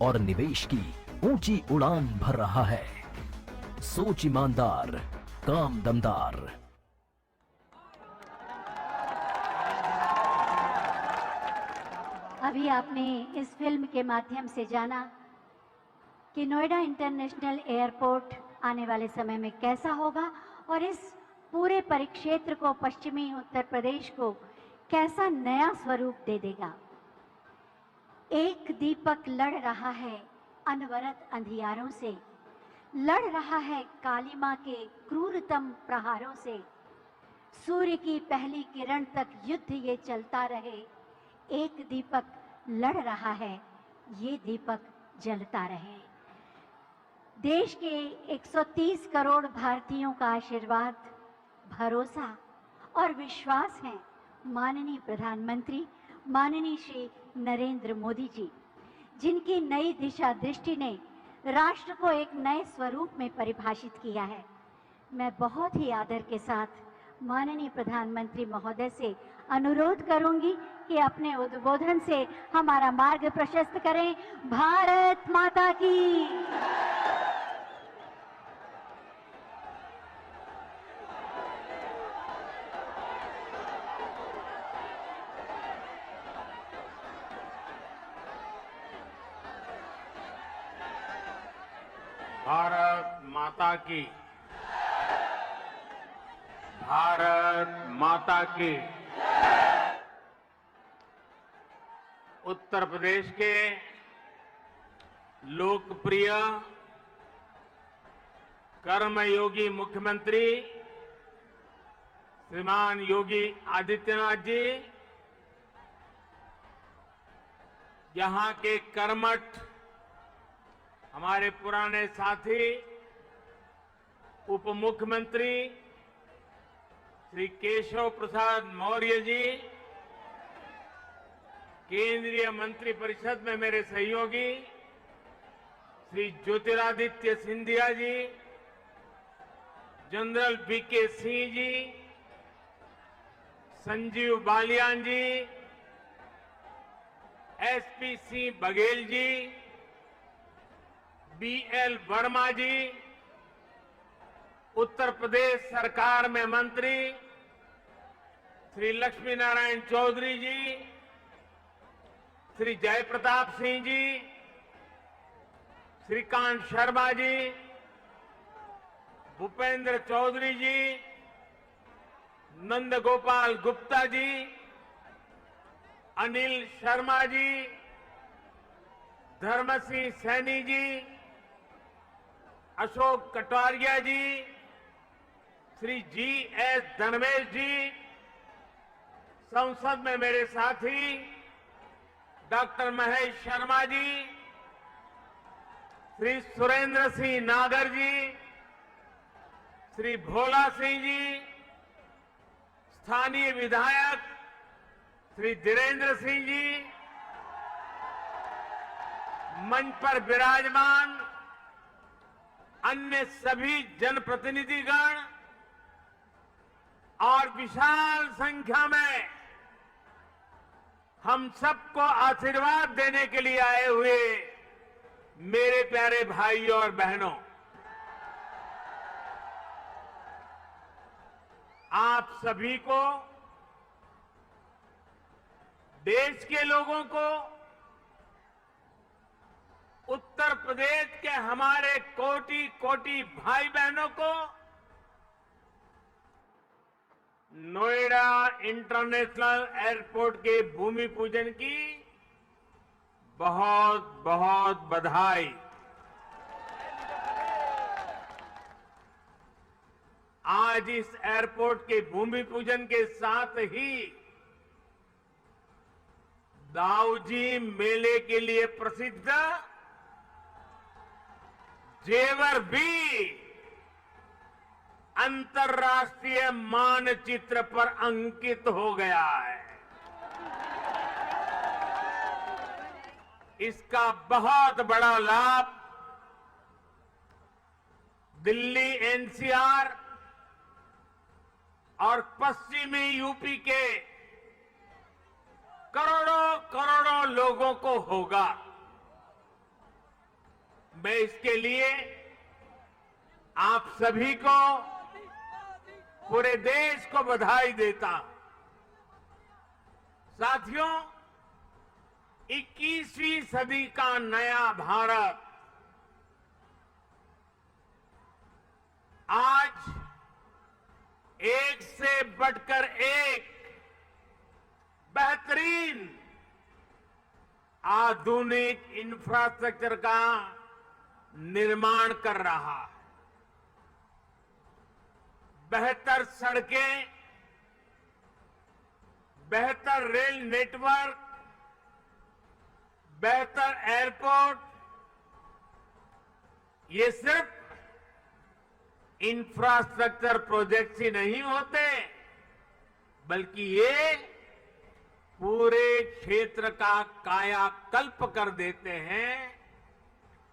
और निवेश की ऊंची उड़ान भर रहा है। सोच ईमानदार, काम दमदार। अभी आपने इस फिल्म के माध्यम से जाना कि नोएडा इंटरनेशनल एयरपोर्ट आने वाले समय में कैसा होगा और इस पूरे परिक्षेत्र को, पश्चिमी उत्तर प्रदेश को कैसा नया स्वरूप दे देगा। एक दीपक लड़ रहा है अनवरत अंधियारों से, लड़ रहा है काली मां के क्रूरतम प्रहारों से। सूर्य की पहली किरण तक युद्ध ये चलता रहे, एक दीपक लड़ रहा है, ये दीपक जलता रहे। देश के 130 करोड़ भारतीयों का आशीर्वाद, भरोसा और विश्वास है माननीय प्रधानमंत्री माननीय श्री नरेंद्र मोदी जी, जिनकी नई दिशा दृष्टि ने राष्ट्र को एक नए स्वरूप में परिभाषित किया है। मैं बहुत ही आदर के साथ माननीय प्रधानमंत्री महोदय से अनुरोध करूंगी कि अपने उद्बोधन से हमारा मार्ग प्रशस्त करें। भारत माता की। भारत माता की। भारत माता की। उत्तर प्रदेश के लोकप्रिय कर्मयोगी मुख्यमंत्री श्रीमान योगी आदित्यनाथ जी यहां के कर्मठ हमारे पुराने साथी उप मुख्यमंत्री श्री केशव प्रसाद मौर्य जी, केंद्रीय मंत्रिपरिषद में मेरे सहयोगी श्री ज्योतिरादित्य सिंधिया जी, जनरल वीके सिंह जी, संजीव बालियान जी, एसपी सिंह बघेल जी, बीएल वर्मा जी, उत्तर प्रदेश सरकार में मंत्री श्री लक्ष्मी नारायण चौधरी जी, श्री जयप्रताप सिंह जी, श्रीकांत शर्मा जी, भूपेंद्र चौधरी जी, नंदगोपाल गुप्ता जी, अनिल शर्मा जी, धर्मसिंह सैनी जी, अशोक कटारिया जी, श्री जी.एस. धर्मेश जी, संसद में मेरे साथी डॉक्टर महेश शर्मा जी, श्री सुरेंद्र सिंह नागर जी, श्री भोला सिंह जी, स्थानीय विधायक श्री धीरेन्द्र सिंह जी, मंच पर विराजमान अन्य सभी जनप्रतिनिधिगण और विशाल संख्या में हम सबको आशीर्वाद देने के लिए आए हुए मेरे प्यारे भाइयों और बहनों, आप सभी को, देश के लोगों को, उत्तर प्रदेश के हमारे कोटि कोटि भाई बहनों को नोएडा इंटरनेशनल एयरपोर्ट के भूमि पूजन की बहुत बहुत बधाई। आज इस एयरपोर्ट के भूमि पूजन के साथ ही दाऊजी मेले के लिए प्रसिद्ध जेवर भी अंतर्राष्ट्रीय मानचित्र पर अंकित हो गया है। इसका बहुत बड़ा लाभ दिल्ली एनसीआर और पश्चिमी यूपी के करोड़ों करोड़ों लोगों को होगा। मैं इसके लिए आप सभी को, पूरे देश को बधाई देता हूं। साथियों, 21वीं सदी का नया भारत आज एक से बढ़कर एक बेहतरीन आधुनिक इंफ्रास्ट्रक्चर का निर्माण कर रहा है। बेहतर सड़कें, बेहतर रेल नेटवर्क, बेहतर एयरपोर्ट, ये सिर्फ इंफ्रास्ट्रक्चर प्रोजेक्ट्स ही नहीं होते, बल्कि ये पूरे क्षेत्र का कायाकल्प कर देते हैं,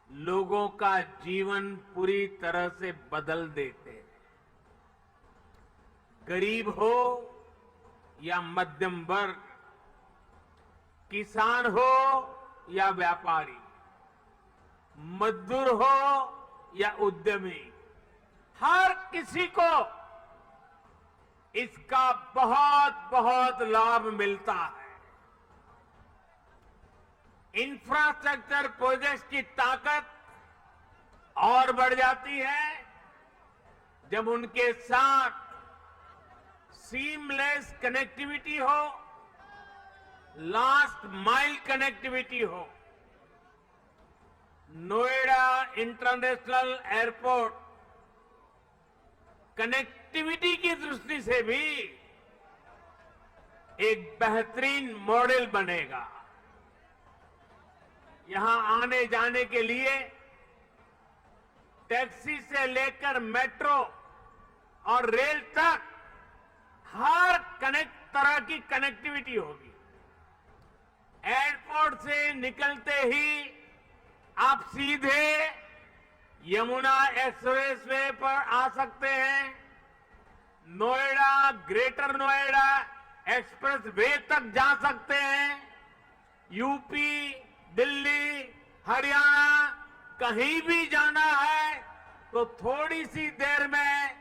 लोगों का जीवन पूरी तरह से बदल देते हैं। गरीब हो या मध्यम वर्ग, किसान हो या व्यापारी, मजदूर हो या उद्यमी, हर किसी को इसका बहुत बहुत लाभ मिलता है। इंफ्रास्ट्रक्चर प्रोजेक्ट्स की ताकत और बढ़ जाती है जब उनके साथ सीमलेस कनेक्टिविटी हो, लास्ट माइल कनेक्टिविटी हो। नोएडा इंटरनेशनल एयरपोर्ट कनेक्टिविटी की दृष्टि से भी एक बेहतरीन मॉडल बनेगा। यहां आने जाने के लिए टैक्सी से लेकर मेट्रो और रेल तक हर तरह की कनेक्टिविटी होगी। एयरपोर्ट से निकलते ही आप सीधे यमुना एक्सप्रेस वे पर आ सकते हैं। Noida, greater Noida express way तक जा सकते हैं। यूपी, दिल्ली, हरियाणा कहीं भी जाना है तो थोड़ी सी देर में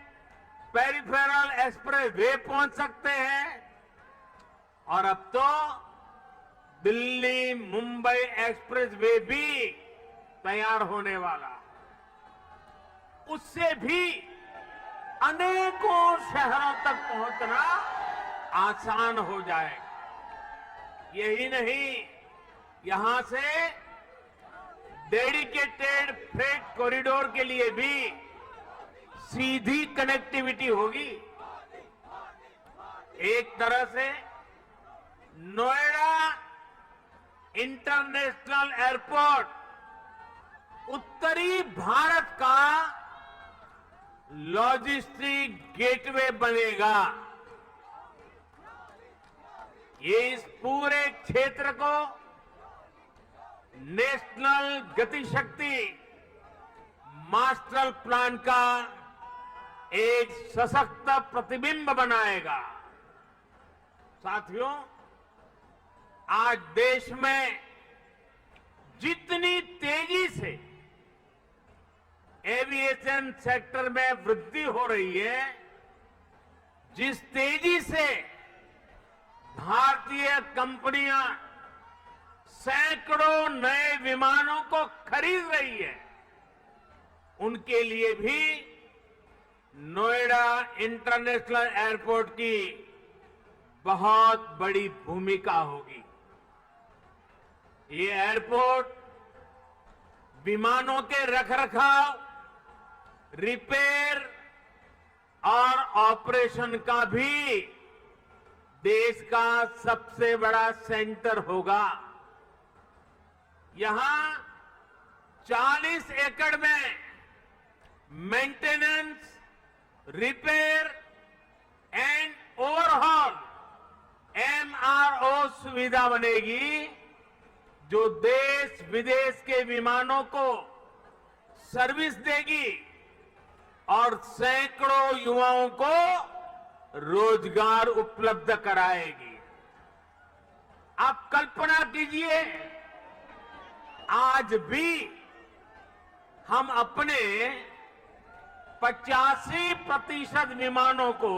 पेरिफेरल एक्सप्रेस वे पहुंच सकते हैं। और अब तो दिल्ली मुंबई एक्सप्रेस वे भी तैयार होने वाला, उससे भी अनेकों शहरों तक पहुंचना आसान हो जाएगा। यही नहीं, यहां से डेडिकेटेड फ्रेट कॉरिडोर के लिए भी सीधी कनेक्टिविटी होगी। एक तरह से नोएडा इंटरनेशनल एयरपोर्ट उत्तरी भारत का लॉजिस्टिक गेटवे बनेगा। ये इस पूरे क्षेत्र को नेशनल गतिशक्ति मास्टर प्लान का एक सशक्त प्रतिबिंब बनाएगा। साथियों, आज देश में जितनी तेजी से एविएशन सेक्टर में वृद्धि हो रही है, जिस तेजी से भारतीय कंपनियां सैकड़ों नए विमानों को खरीद रही है, उनके लिए भी नोएडा इंटरनेशनल एयरपोर्ट की बहुत बड़ी भूमिका होगी। ये एयरपोर्ट विमानों के रखरखाव, रिपेयर, और ऑपरेशन का भी देश का सबसे बड़ा सेंटर होगा। यहां 40 एकड़ में maintenance, repair and overhaul MRO सुविधा बनेगी, जो देश विदेश के विमानों को सर्विस देगी और सैकड़ों युवाओं को रोजगार उपलब्ध कराएगी। आप कल्पना कीजिए, आज भी हम अपने 85% विमानों को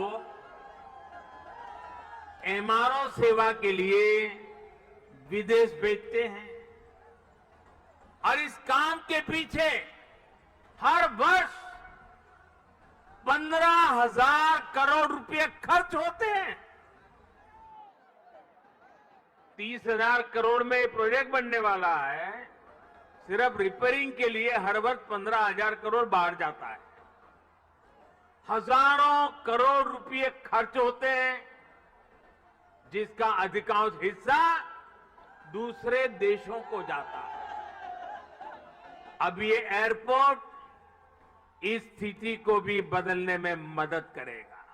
MRO सेवा के लिए विदेश भेजते हैं और इस काम के पीछे हर वर्ष 15,000 करोड़ रुपए खर्च होते हैं। 30,000 करोड़ में प्रोजेक्ट बनने वाला है। सिर्फ रिपेयरिंग के लिए हर वर्ष 15,000 करोड़ बाहर जाता है। हजारों करोड़ रुपए खर्च होते हैं, जिसका अधिकांश हिस्सा दूसरे देशों को जाता है। अब ये एयरपोर्ट इस स्थिति को भी बदलने में मदद करेगा।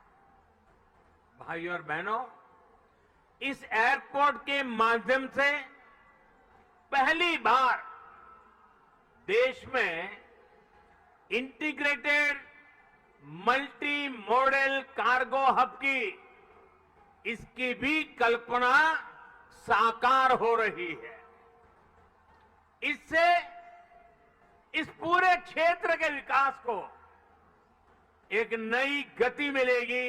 भाइयों और बहनों, इस एयरपोर्ट के माध्यम से पहली बार देश में integrated multi modal cargo hub की इसकी भी कल्पना साकार हो रही है। इससे इस पूरे क्षेत्र के विकास को एक नई गति मिलेगी,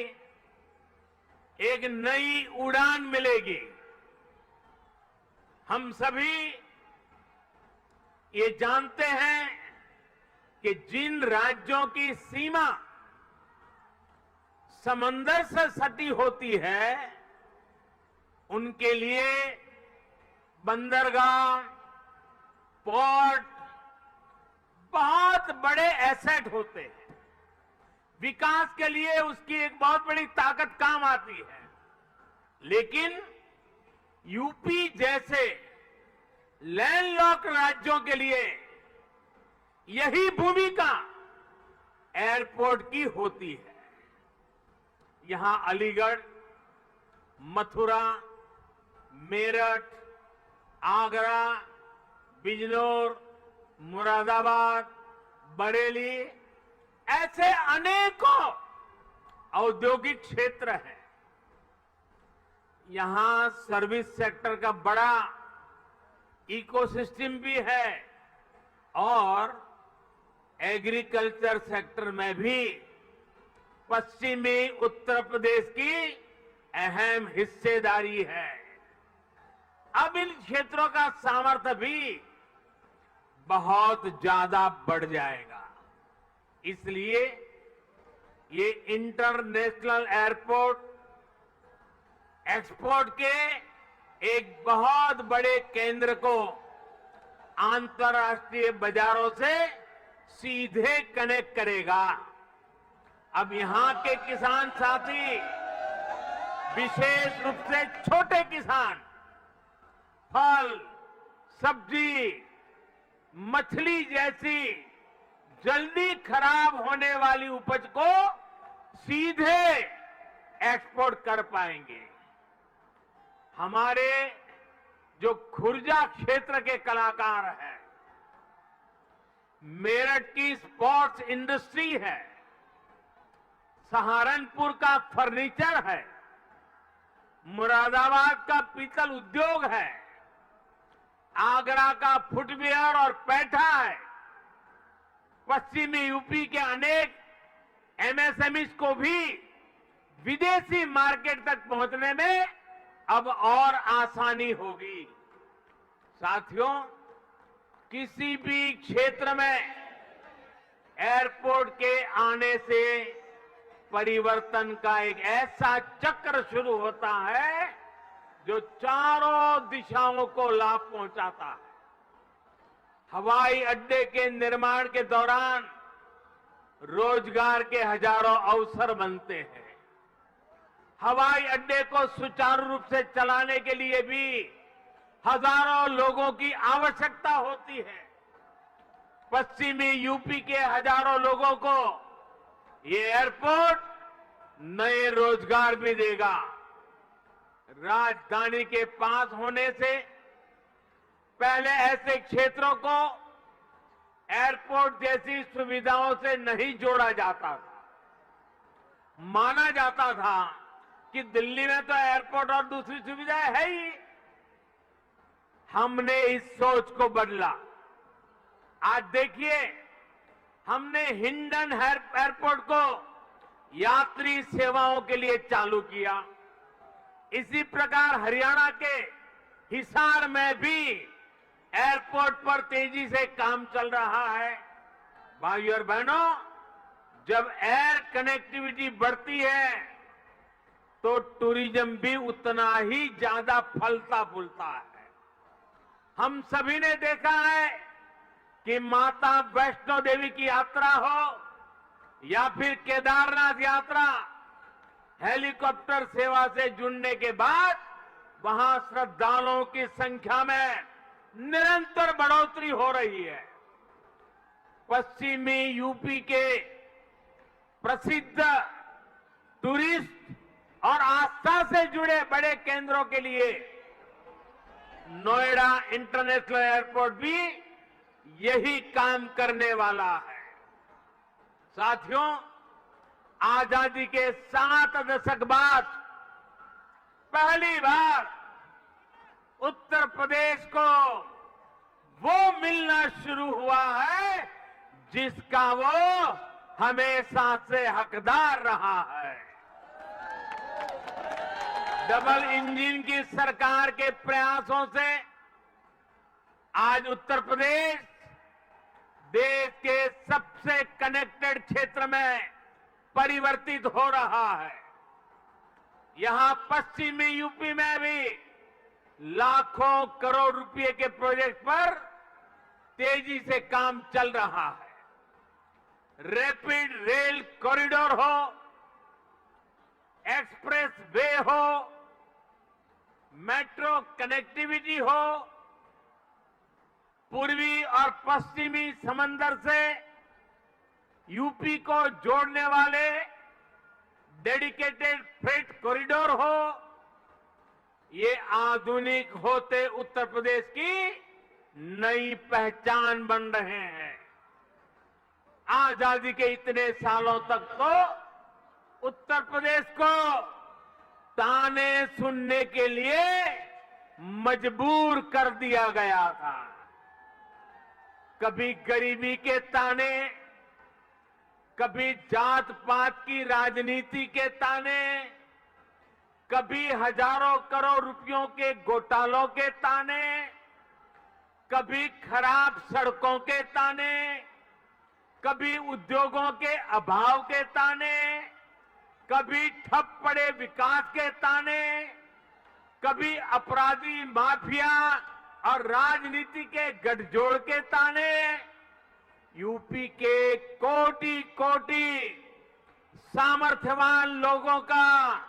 एक नई उड़ान मिलेगी। हम सभी ये जानते हैं कि जिन राज्यों की सीमा समंदर से सटी होती है, उनके लिए बंदरगाह, पोर्ट बहुत बड़े एसेट होते हैं। विकास के लिए उसकी एक बहुत बड़ी ताकत काम आती है। लेकिन यूपी जैसे लैंडलॉक्ड राज्यों के लिए यही भूमिका एयरपोर्ट की होती है। यहां अलीगढ़, मथुरा, मेरठ, आगरा, बिजनौर, मुरादाबाद, बरेली ऐसे अनेकों औद्योगिक क्षेत्र हैं। यहां सर्विस सेक्टर का बड़ा इकोसिस्टम भी है और एग्रीकल्चर सेक्टर में भी पश्चिमी उत्तर प्रदेश की अहम हिस्सेदारी है। अब इन क्षेत्रों का सामर्थ्य भी बहुत ज्यादा बढ़ जाएगा। इसलिए ये इंटरनेशनल एयरपोर्ट एक्सपोर्ट के एक बहुत बड़े केंद्र को अंतर्राष्ट्रीय बाजारों से सीधे कनेक्ट करेगा। अब यहां के किसान साथी, विशेष रूप से छोटे किसान, फल, सब्जी, मछली जैसी जल्दी खराब होने वाली उपज को सीधे एक्सपोर्ट कर पाएंगे। हमारे जो खुर्जा क्षेत्र के कलाकार हैं, मेरठ की स्पोर्ट्स इंडस्ट्री है, सहारनपुर का फर्नीचर है, मुरादाबाद का पीतल उद्योग है, आगरा का फुटवियर और पैठा है, पश्चिमी यूपी के अनेक MSMEs को भी विदेशी मार्केट तक पहुंचने में अब और आसानी होगी। साथियों, किसी भी क्षेत्र में एयरपोर्ट के आने से परिवर्तन का एक ऐसा चक्र शुरू होता है जो चारों दिशाओं को लाभ पहुंचाता है। हवाई अड्डे के निर्माण के दौरान रोजगार के हजारों अवसर बनते हैं। हवाई अड्डे को सुचारू रूप से चलाने के लिए भी हजारों लोगों की आवश्यकता होती है। पश्चिमी यूपी के हजारों लोगों को ये एयरपोर्ट नए रोजगार भी देगा। राजधानी के पास होने से पहले ऐसे क्षेत्रों को एयरपोर्ट जैसी सुविधाओं से नहीं जोड़ा जाता था। माना जाता था कि दिल्ली में तो एयरपोर्ट और दूसरी सुविधाएं है ही। हमने इस सोच को बदला। आज देखिए, हमने हिंडन एयरपोर्ट को यात्री सेवाओं के लिए चालू किया। इसी प्रकार हरियाणा के हिसार में भी एयरपोर्ट पर तेजी से काम चल रहा है। भाइयों और बहनों, जब एयर कनेक्टिविटी बढ़ती है तो टूरिज्म भी उतना ही ज्यादा फलता फूलता है। हम सभी ने देखा है कि माता वैष्णो देवी की यात्रा हो या फिर केदारनाथ यात्रा, हेलीकॉप्टर सेवा से जुड़ने के बाद वहां श्रद्धालुओं की संख्या में निरंतर बढ़ोतरी हो रही है। पश्चिमी यूपी के प्रसिद्ध टूरिस्ट और आस्था से जुड़े बड़े केंद्रों के लिए नोएडा इंटरनेशनल एयरपोर्ट भी यही काम करने वाला है। साथियों, आजादी के 7 दशक बाद पहली बार उत्तर प्रदेश को वो मिलना शुरू हुआ है जिसका वो हमेशा से हकदार रहा है। डबल इंजन की सरकार के प्रयासों से आज उत्तर प्रदेश देश के सबसे कनेक्टेड क्षेत्र में परिवर्तित हो रहा है। यहां पश्चिमी यूपी में भी लाखों करोड़ रुपए के प्रोजेक्ट पर तेजी से काम चल रहा है। रैपिड रेल कॉरिडोर हो, एक्सप्रेस वे हो, मेट्रो कनेक्टिविटी हो, पूर्वी और पश्चिमी समंदर से यूपी को जोड़ने वाले डेडिकेटेड फ्रेट कॉरिडोर हो, ये आधुनिक होते उत्तर प्रदेश की नई पहचान बन रहे हैं। आजादी के इतने सालों तक तो उत्तर प्रदेश को ताने सुनने के लिए मजबूर कर दिया गया था। कभी गरीबी के ताने, कभी जात पात की राजनीति के ताने, कभी हजारों करोड़ रुपयों के घोटालों के ताने, कभी खराब सड़कों के ताने, कभी उद्योगों के अभाव के ताने, कभी ठप पड़े विकास के ताने, कभी अपराधी माफिया और राजनीति के गठजोड़ के ताने। यूपी के कोटि कोटि सामर्थ्यवान लोगों का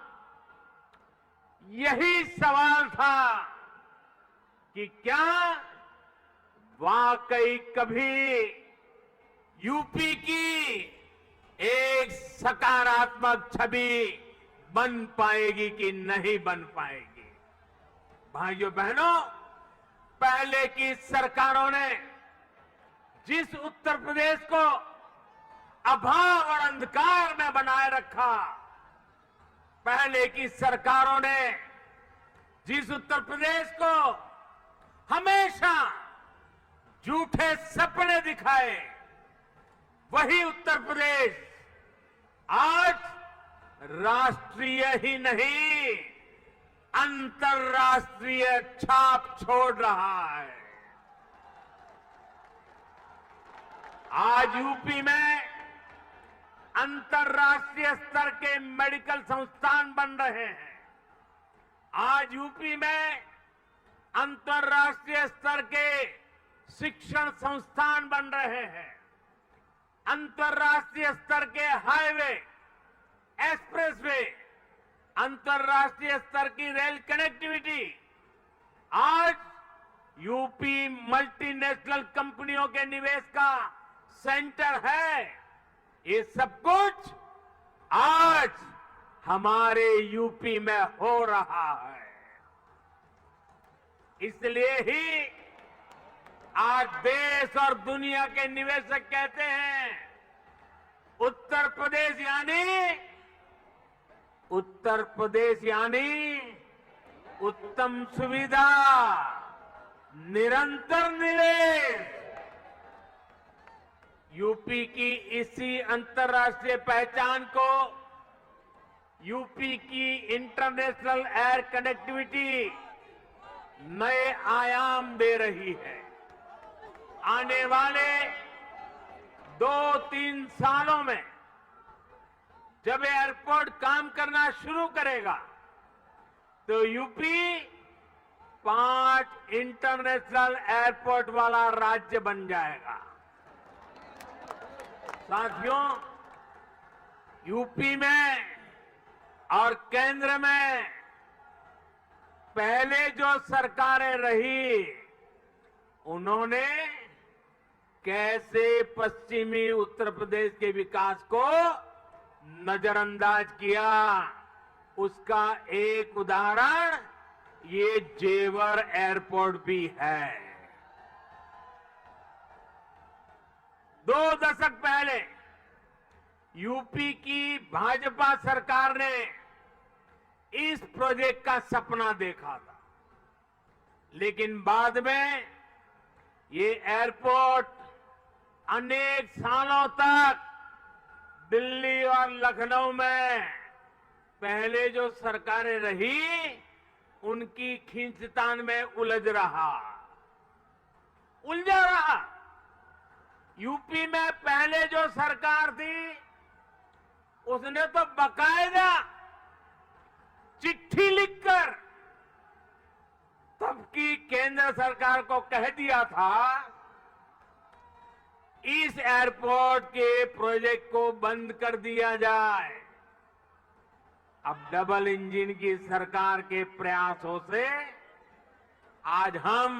यही सवाल था कि क्या वाकई कभी यूपी की एक सकारात्मक छवि बन पाएगी कि नहीं बन पाएगी। भाइयों बहनों, पहले की सरकारों ने जिस उत्तर प्रदेश को अभाव और अंधकार में बनाए रखा, पहले की सरकारों ने जिस उत्तर प्रदेश को हमेशा झूठे सपने दिखाए, वही उत्तर प्रदेश आज राष्ट्रीय ही नहीं अंतर्राष्ट्रीय छाप छोड़ रहा है। आज यूपी में अंतर्राष्ट्रीय स्तर के मेडिकल संस्थान बन रहे हैं। आज यूपी में अंतर्राष्ट्रीय स्तर के शिक्षण संस्थान बन रहे हैं। अंतर्राष्ट्रीय स्तर के हाईवे, एक्सप्रेसवे, अंतर्राष्ट्रीय स्तर की रेल कनेक्टिविटी, आज यूपी मल्टीनेशनल कंपनियों के निवेश का सेंटर है। ये सब कुछ आज हमारे यूपी में हो रहा है। इसलिए ही आज देश और दुनिया के निवेशक कहते हैं उत्तर प्रदेश यानी उत्तम सुविधा, निरंतर निवेश। यूपी की इसी अंतर्राष्ट्रीय पहचान को यूपी की इंटरनेशनल एयर कनेक्टिविटी नए आयाम दे रही है। आने वाले 2-3 सालों में जब एयरपोर्ट काम करना शुरू करेगा तो यूपी 5 इंटरनेशनल एयरपोर्ट वाला राज्य बन जाएगा। साथियों, यूपी में और केंद्र में पहले जो सरकारें रही, उन्होंने कैसे पश्चिमी उत्तर प्रदेश के विकास को नजरअंदाज किया, उसका एक उदाहरण ये जेवर एयरपोर्ट भी है। 2 दशक पहले यूपी की भाजपा सरकार ने इस प्रोजेक्ट का सपना देखा था, लेकिन बाद में ये एयरपोर्ट अनेक सालों तक दिल्ली और लखनऊ में पहले जो सरकारें रही उनकी खींचतान में उलझा रहा। यूपी में पहले जो सरकार थी उसने तो बकायदा चिट्ठी लिखकर तब की केंद्र सरकार को कह दिया था इस एयरपोर्ट के प्रोजेक्ट को बंद कर दिया जाए। अब डबल इंजन की सरकार के प्रयासों से आज हम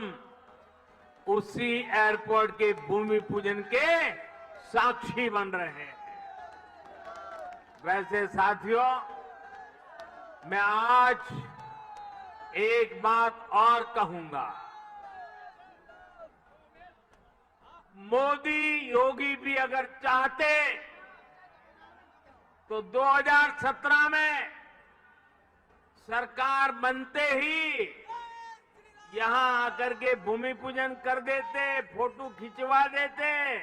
उसी एयरपोर्ट के भूमि पूजन के साक्षी बन रहे हैं। वैसे साथियों, मैं आज एक बात और कहूंगा। मोदी योगी भी अगर चाहते तो 2017 में सरकार बनते ही यहां आकर के भूमि पूजन कर देते, फोटो खिंचवा देते,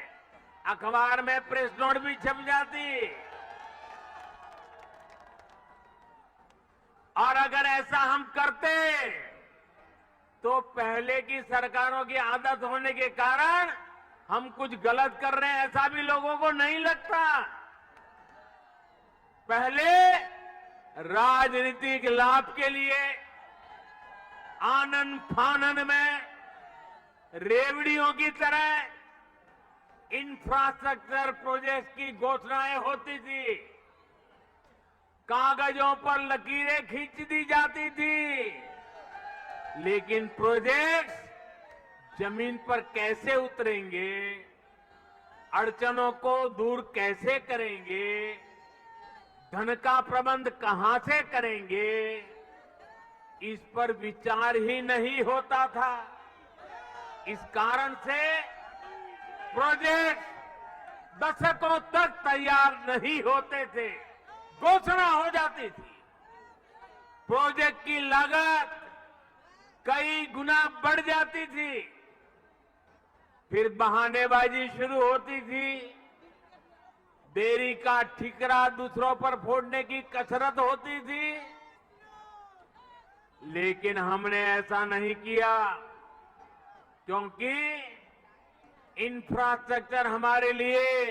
अखबार में प्रेस नोट भी छप जाती। और अगर ऐसा हम करते तो पहले की सरकारों की आदत होने के कारण हम कुछ गलत कर रहे हैं ऐसा भी लोगों को नहीं लगता। पहले राजनीतिक लाभ के लिए आनन फानन में रेवड़ियों की तरह इंफ्रास्ट्रक्चर प्रोजेक्ट की घोषणाएं होती थी, कागजों पर लकीरें खींच दी जाती थी, लेकिन प्रोजेक्ट जमीन पर कैसे उतरेंगे, अड़चनों को दूर कैसे करेंगे, धन का प्रबंध कहां से करेंगे, इस पर विचार ही नहीं होता था। इस कारण से प्रोजेक्ट दशकों तक तैयार नहीं होते थे, घोषणा हो जाती थी। प्रोजेक्ट की लागत कई गुना बढ़ जाती थी, फिर बहानेबाजी शुरू होती थी, देरी का ठिकरा दूसरों पर फोड़ने की कसरत होती थी। लेकिन हमने ऐसा नहीं किया, क्योंकि इंफ्रास्ट्रक्चर हमारे लिए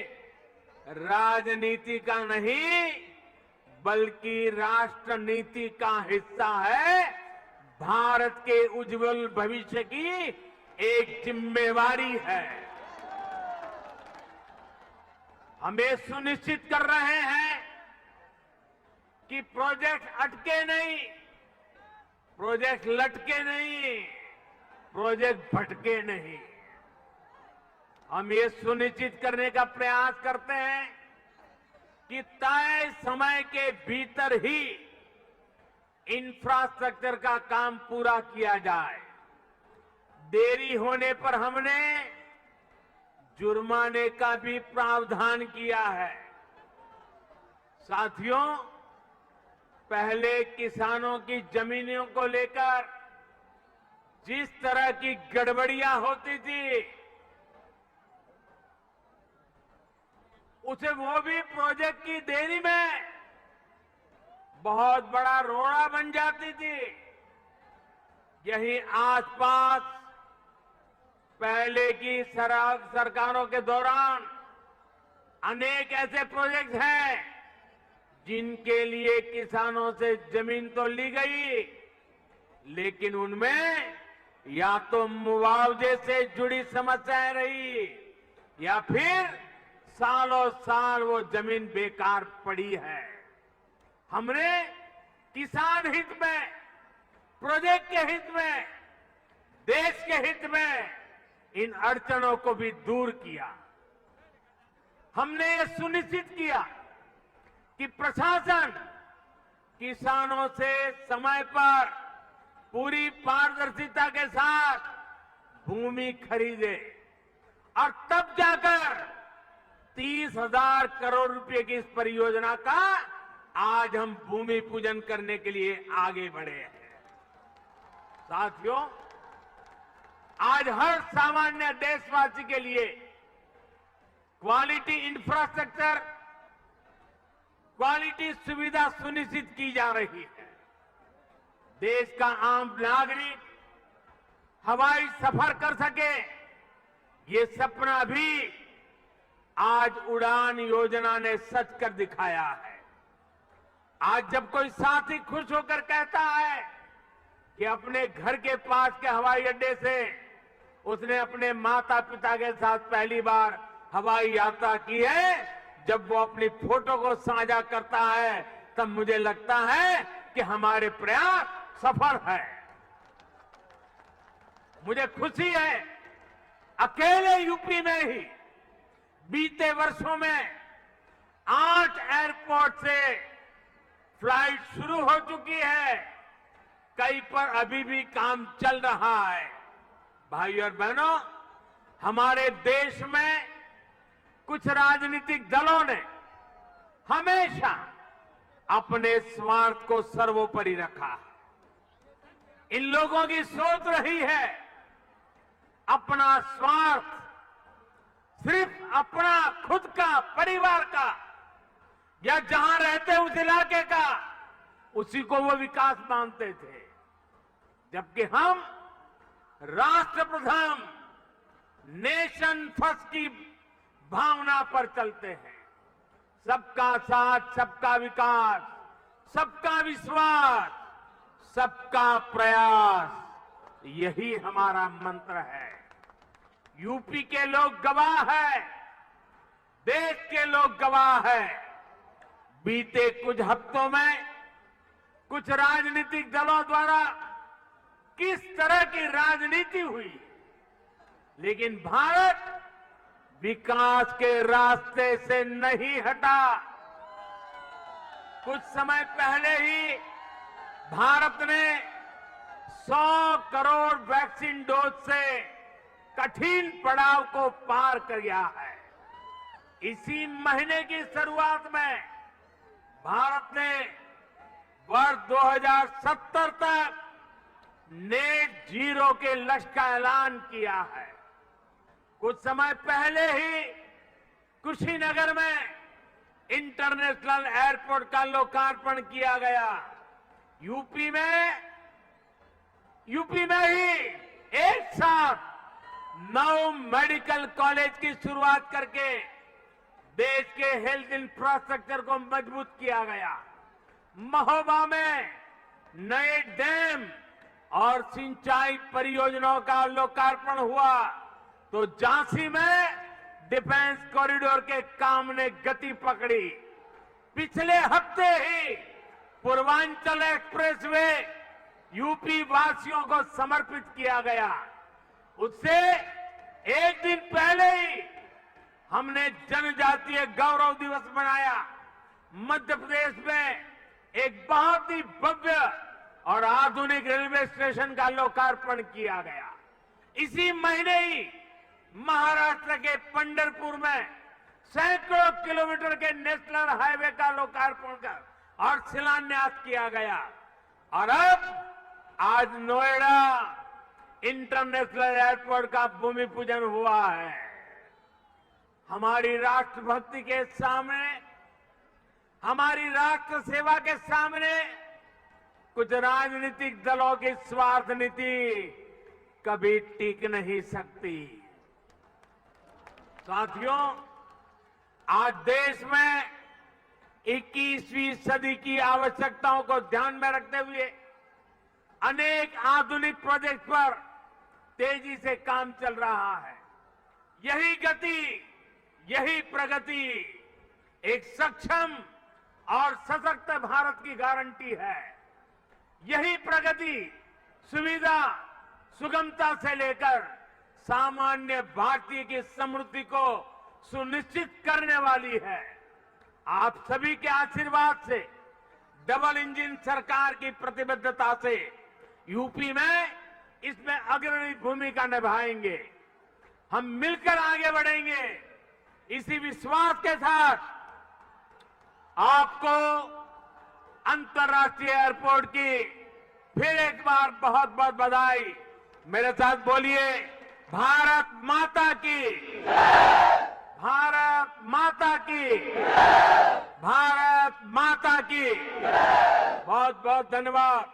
राजनीति का नहीं बल्कि राष्ट्र नीति का हिस्सा है। भारत के उज्जवल भविष्य की एक जिम्मेवारी है। हम ये सुनिश्चित कर रहे हैं कि प्रोजेक्ट अटके नहीं, प्रोजेक्ट लटके नहीं, प्रोजेक्ट भटके नहीं। हम ये सुनिश्चित करने का प्रयास करते हैं कि तय समय के भीतर ही इंफ्रास्ट्रक्चर का काम पूरा किया जाए। देरी होने पर हमने जुर्माने का भी प्रावधान किया है। साथियों, पहले किसानों की जमीनों को लेकर जिस तरह की गड़बड़ियां होती थी, उसे वो भी प्रोजेक्ट की देरी में बहुत बड़ा रोड़ा बन जाती थी। यही आसपास पहले की सरकारों के दौरान अनेक ऐसे प्रोजेक्ट हैं जिनके लिए किसानों से जमीन तो ली गई, लेकिन उनमें या तो मुआवजे से जुड़ी समस्याएं रही या फिर सालों साल वो जमीन बेकार पड़ी है। हमने किसान हित में, प्रोजेक्ट के हित में, देश के हित में इन अड़चनों को भी दूर किया। हमने ये सुनिश्चित किया कि प्रशासन किसानों से समय पर पूरी पारदर्शिता के साथ भूमि खरीदे और तब जाकर 30,000 करोड़ रुपए की इस परियोजना का आज हम भूमि पूजन करने के लिए आगे बढ़े हैं। साथियों, आज हर सामान्य देशवासी के लिए क्वालिटी इंफ्रास्ट्रक्चर, क्वालिटी सुविधा सुनिश्चित की जा रही है। देश का आम नागरिक हवाई सफर कर सके, ये सपना भी आज उड़ान योजना ने सच कर दिखाया है। आज जब कोई साथी खुश होकर कहता है कि अपने घर के पास के हवाई अड्डे से उसने अपने माता पिता के साथ पहली बार हवाई यात्रा की है, जब वो अपनी फोटो को साझा करता है, तब मुझे लगता है कि हमारे प्रयास सफल है। मुझे खुशी है, अकेले यूपी में ही बीते वर्षों में 8 एयरपोर्ट से फ्लाइट शुरू हो चुकी है। कई पर अभी भी काम चल रहा है। भाइयों और बहनों, हमारे देश में कुछ राजनीतिक दलों ने हमेशा अपने स्वार्थ को सर्वोपरि रखा है। इन लोगों की सोच रही है अपना स्वार्थ, सिर्फ अपना खुद का, परिवार का या जहां रहते हैं उस इलाके का, उसी को वो विकास मानते थे। जबकि हम राष्ट्र प्रथम, नेशन फर्स्ट की भावना पर चलते हैं। सबका साथ, सबका विकास, सबका विश्वास, सबका प्रयास, यही हमारा मंत्र है। यूपी के लोग गवाह है, देश के लोग गवाह है। बीते कुछ हफ्तों में कुछ राजनीतिक दलों द्वारा किस तरह की राजनीति हुई, लेकिन भारत विकास के रास्ते से नहीं हटा। कुछ समय पहले ही भारत ने 100 करोड़ वैक्सीन डोज से कठिन पड़ाव को पार कर गया है। इसी महीने की शुरुआत में भारत ने वर्ष 2070 तक नेट जीरो के लक्ष्य का ऐलान किया है। कुछ समय पहले ही कुशीनगर में इंटरनेशनल एयरपोर्ट का लोकार्पण किया गया। यूपी में ही एक साथ 9 मेडिकल कॉलेज की शुरुआत करके देश के हेल्थ इंफ्रास्ट्रक्चर को मजबूत किया गया। महोबा में नए डैम और सिंचाई परियोजनाओं का लोकार्पण हुआ, तो झांसी में डिफेंस कॉरिडोर के काम ने गति पकड़ी। पिछले हफ्ते ही पूर्वांचल एक्सप्रेसवे यूपी वासियों को समर्पित किया गया। उससे एक दिन पहले ही हमने जनजातीय गौरव दिवस मनाया। मध्य प्रदेश में एक बहुत ही भव्य और आधुनिक रेलवे स्टेशन का लोकार्पण किया गया। इसी महीने ही महाराष्ट्र के पंढरपुर में सैकड़ों किलोमीटर के नेशनल हाईवे का लोकार्पण कर और शिलान्यास किया गया। और अब आज नोएडा इंटरनेशनल एयरपोर्ट का भूमि पूजन हुआ है। हमारी राष्ट्रभक्ति के सामने, हमारी राष्ट्र सेवा के सामने कुछ राजनीतिक दलों की स्वार्थ नीति कभी टिक नहीं सकती। साथियों, आज देश में 21वीं सदी की आवश्यकताओं को ध्यान में रखते हुए अनेक आधुनिक प्रोजेक्ट पर तेजी से काम चल रहा है। यही गति, यही प्रगति एक सक्षम और सशक्त भारत की गारंटी है। यही प्रगति सुविधा, सुगमता से लेकर सामान्य भारतीय की समृद्धि को सुनिश्चित करने वाली है। आप सभी के आशीर्वाद से, डबल इंजन सरकार की प्रतिबद्धता से यूपी में इसमें अग्रणी भूमिका निभाएंगे। हम मिलकर आगे बढ़ेंगे। इसी विश्वास के साथ आपको अंतर्राष्ट्रीय एयरपोर्ट की फिर एक बार बहुत बहुत बधाई। मेरे साथ बोलिए, भारत माता की, भारत माता की, भारत माता की। बहुत बहुत धन्यवाद।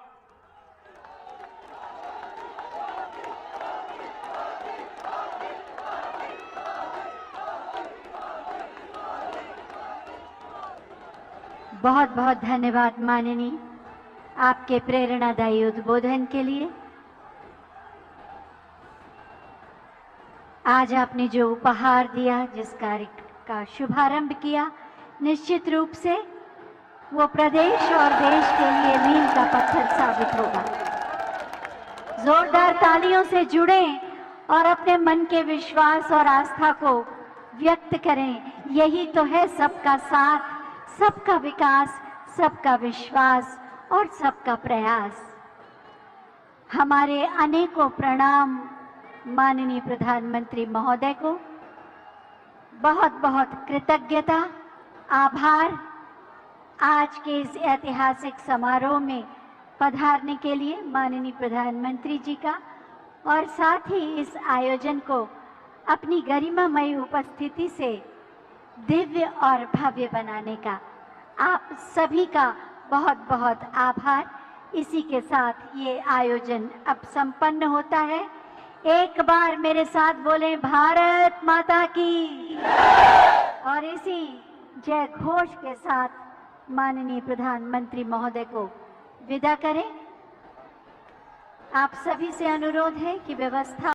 बहुत बहुत धन्यवाद माननीय, आपके प्रेरणादायी उद्बोधन के लिए। आज आपने जो उपहार दिया, जिस कार्य का शुभारंभ किया, निश्चित रूप से वो प्रदेश और देश के लिए मील का पत्थर साबित होगा। जोरदार तालियों से जुड़ें और अपने मन के विश्वास और आस्था को व्यक्त करें। यही तो है सबका साथ, सबका विकास, सबका विश्वास और सबका प्रयास। हमारे अनेकों प्रणाम माननीय प्रधानमंत्री महोदय को। बहुत बहुत कृतज्ञता, आभार आज के इस ऐतिहासिक समारोह में पधारने के लिए माननीय प्रधानमंत्री जी का, और साथ ही इस आयोजन को अपनी गरिमामयी उपस्थिति से दिव्य और भव्य बनाने का आप सभी का बहुत बहुत आभार। इसी के साथ ये आयोजन अब संपन्न होता है। एक बार मेरे साथ बोलें, भारत माता की। और इसी जय घोष के साथ माननीय प्रधानमंत्री महोदय को विदा करें। आप सभी से अनुरोध है कि व्यवस्था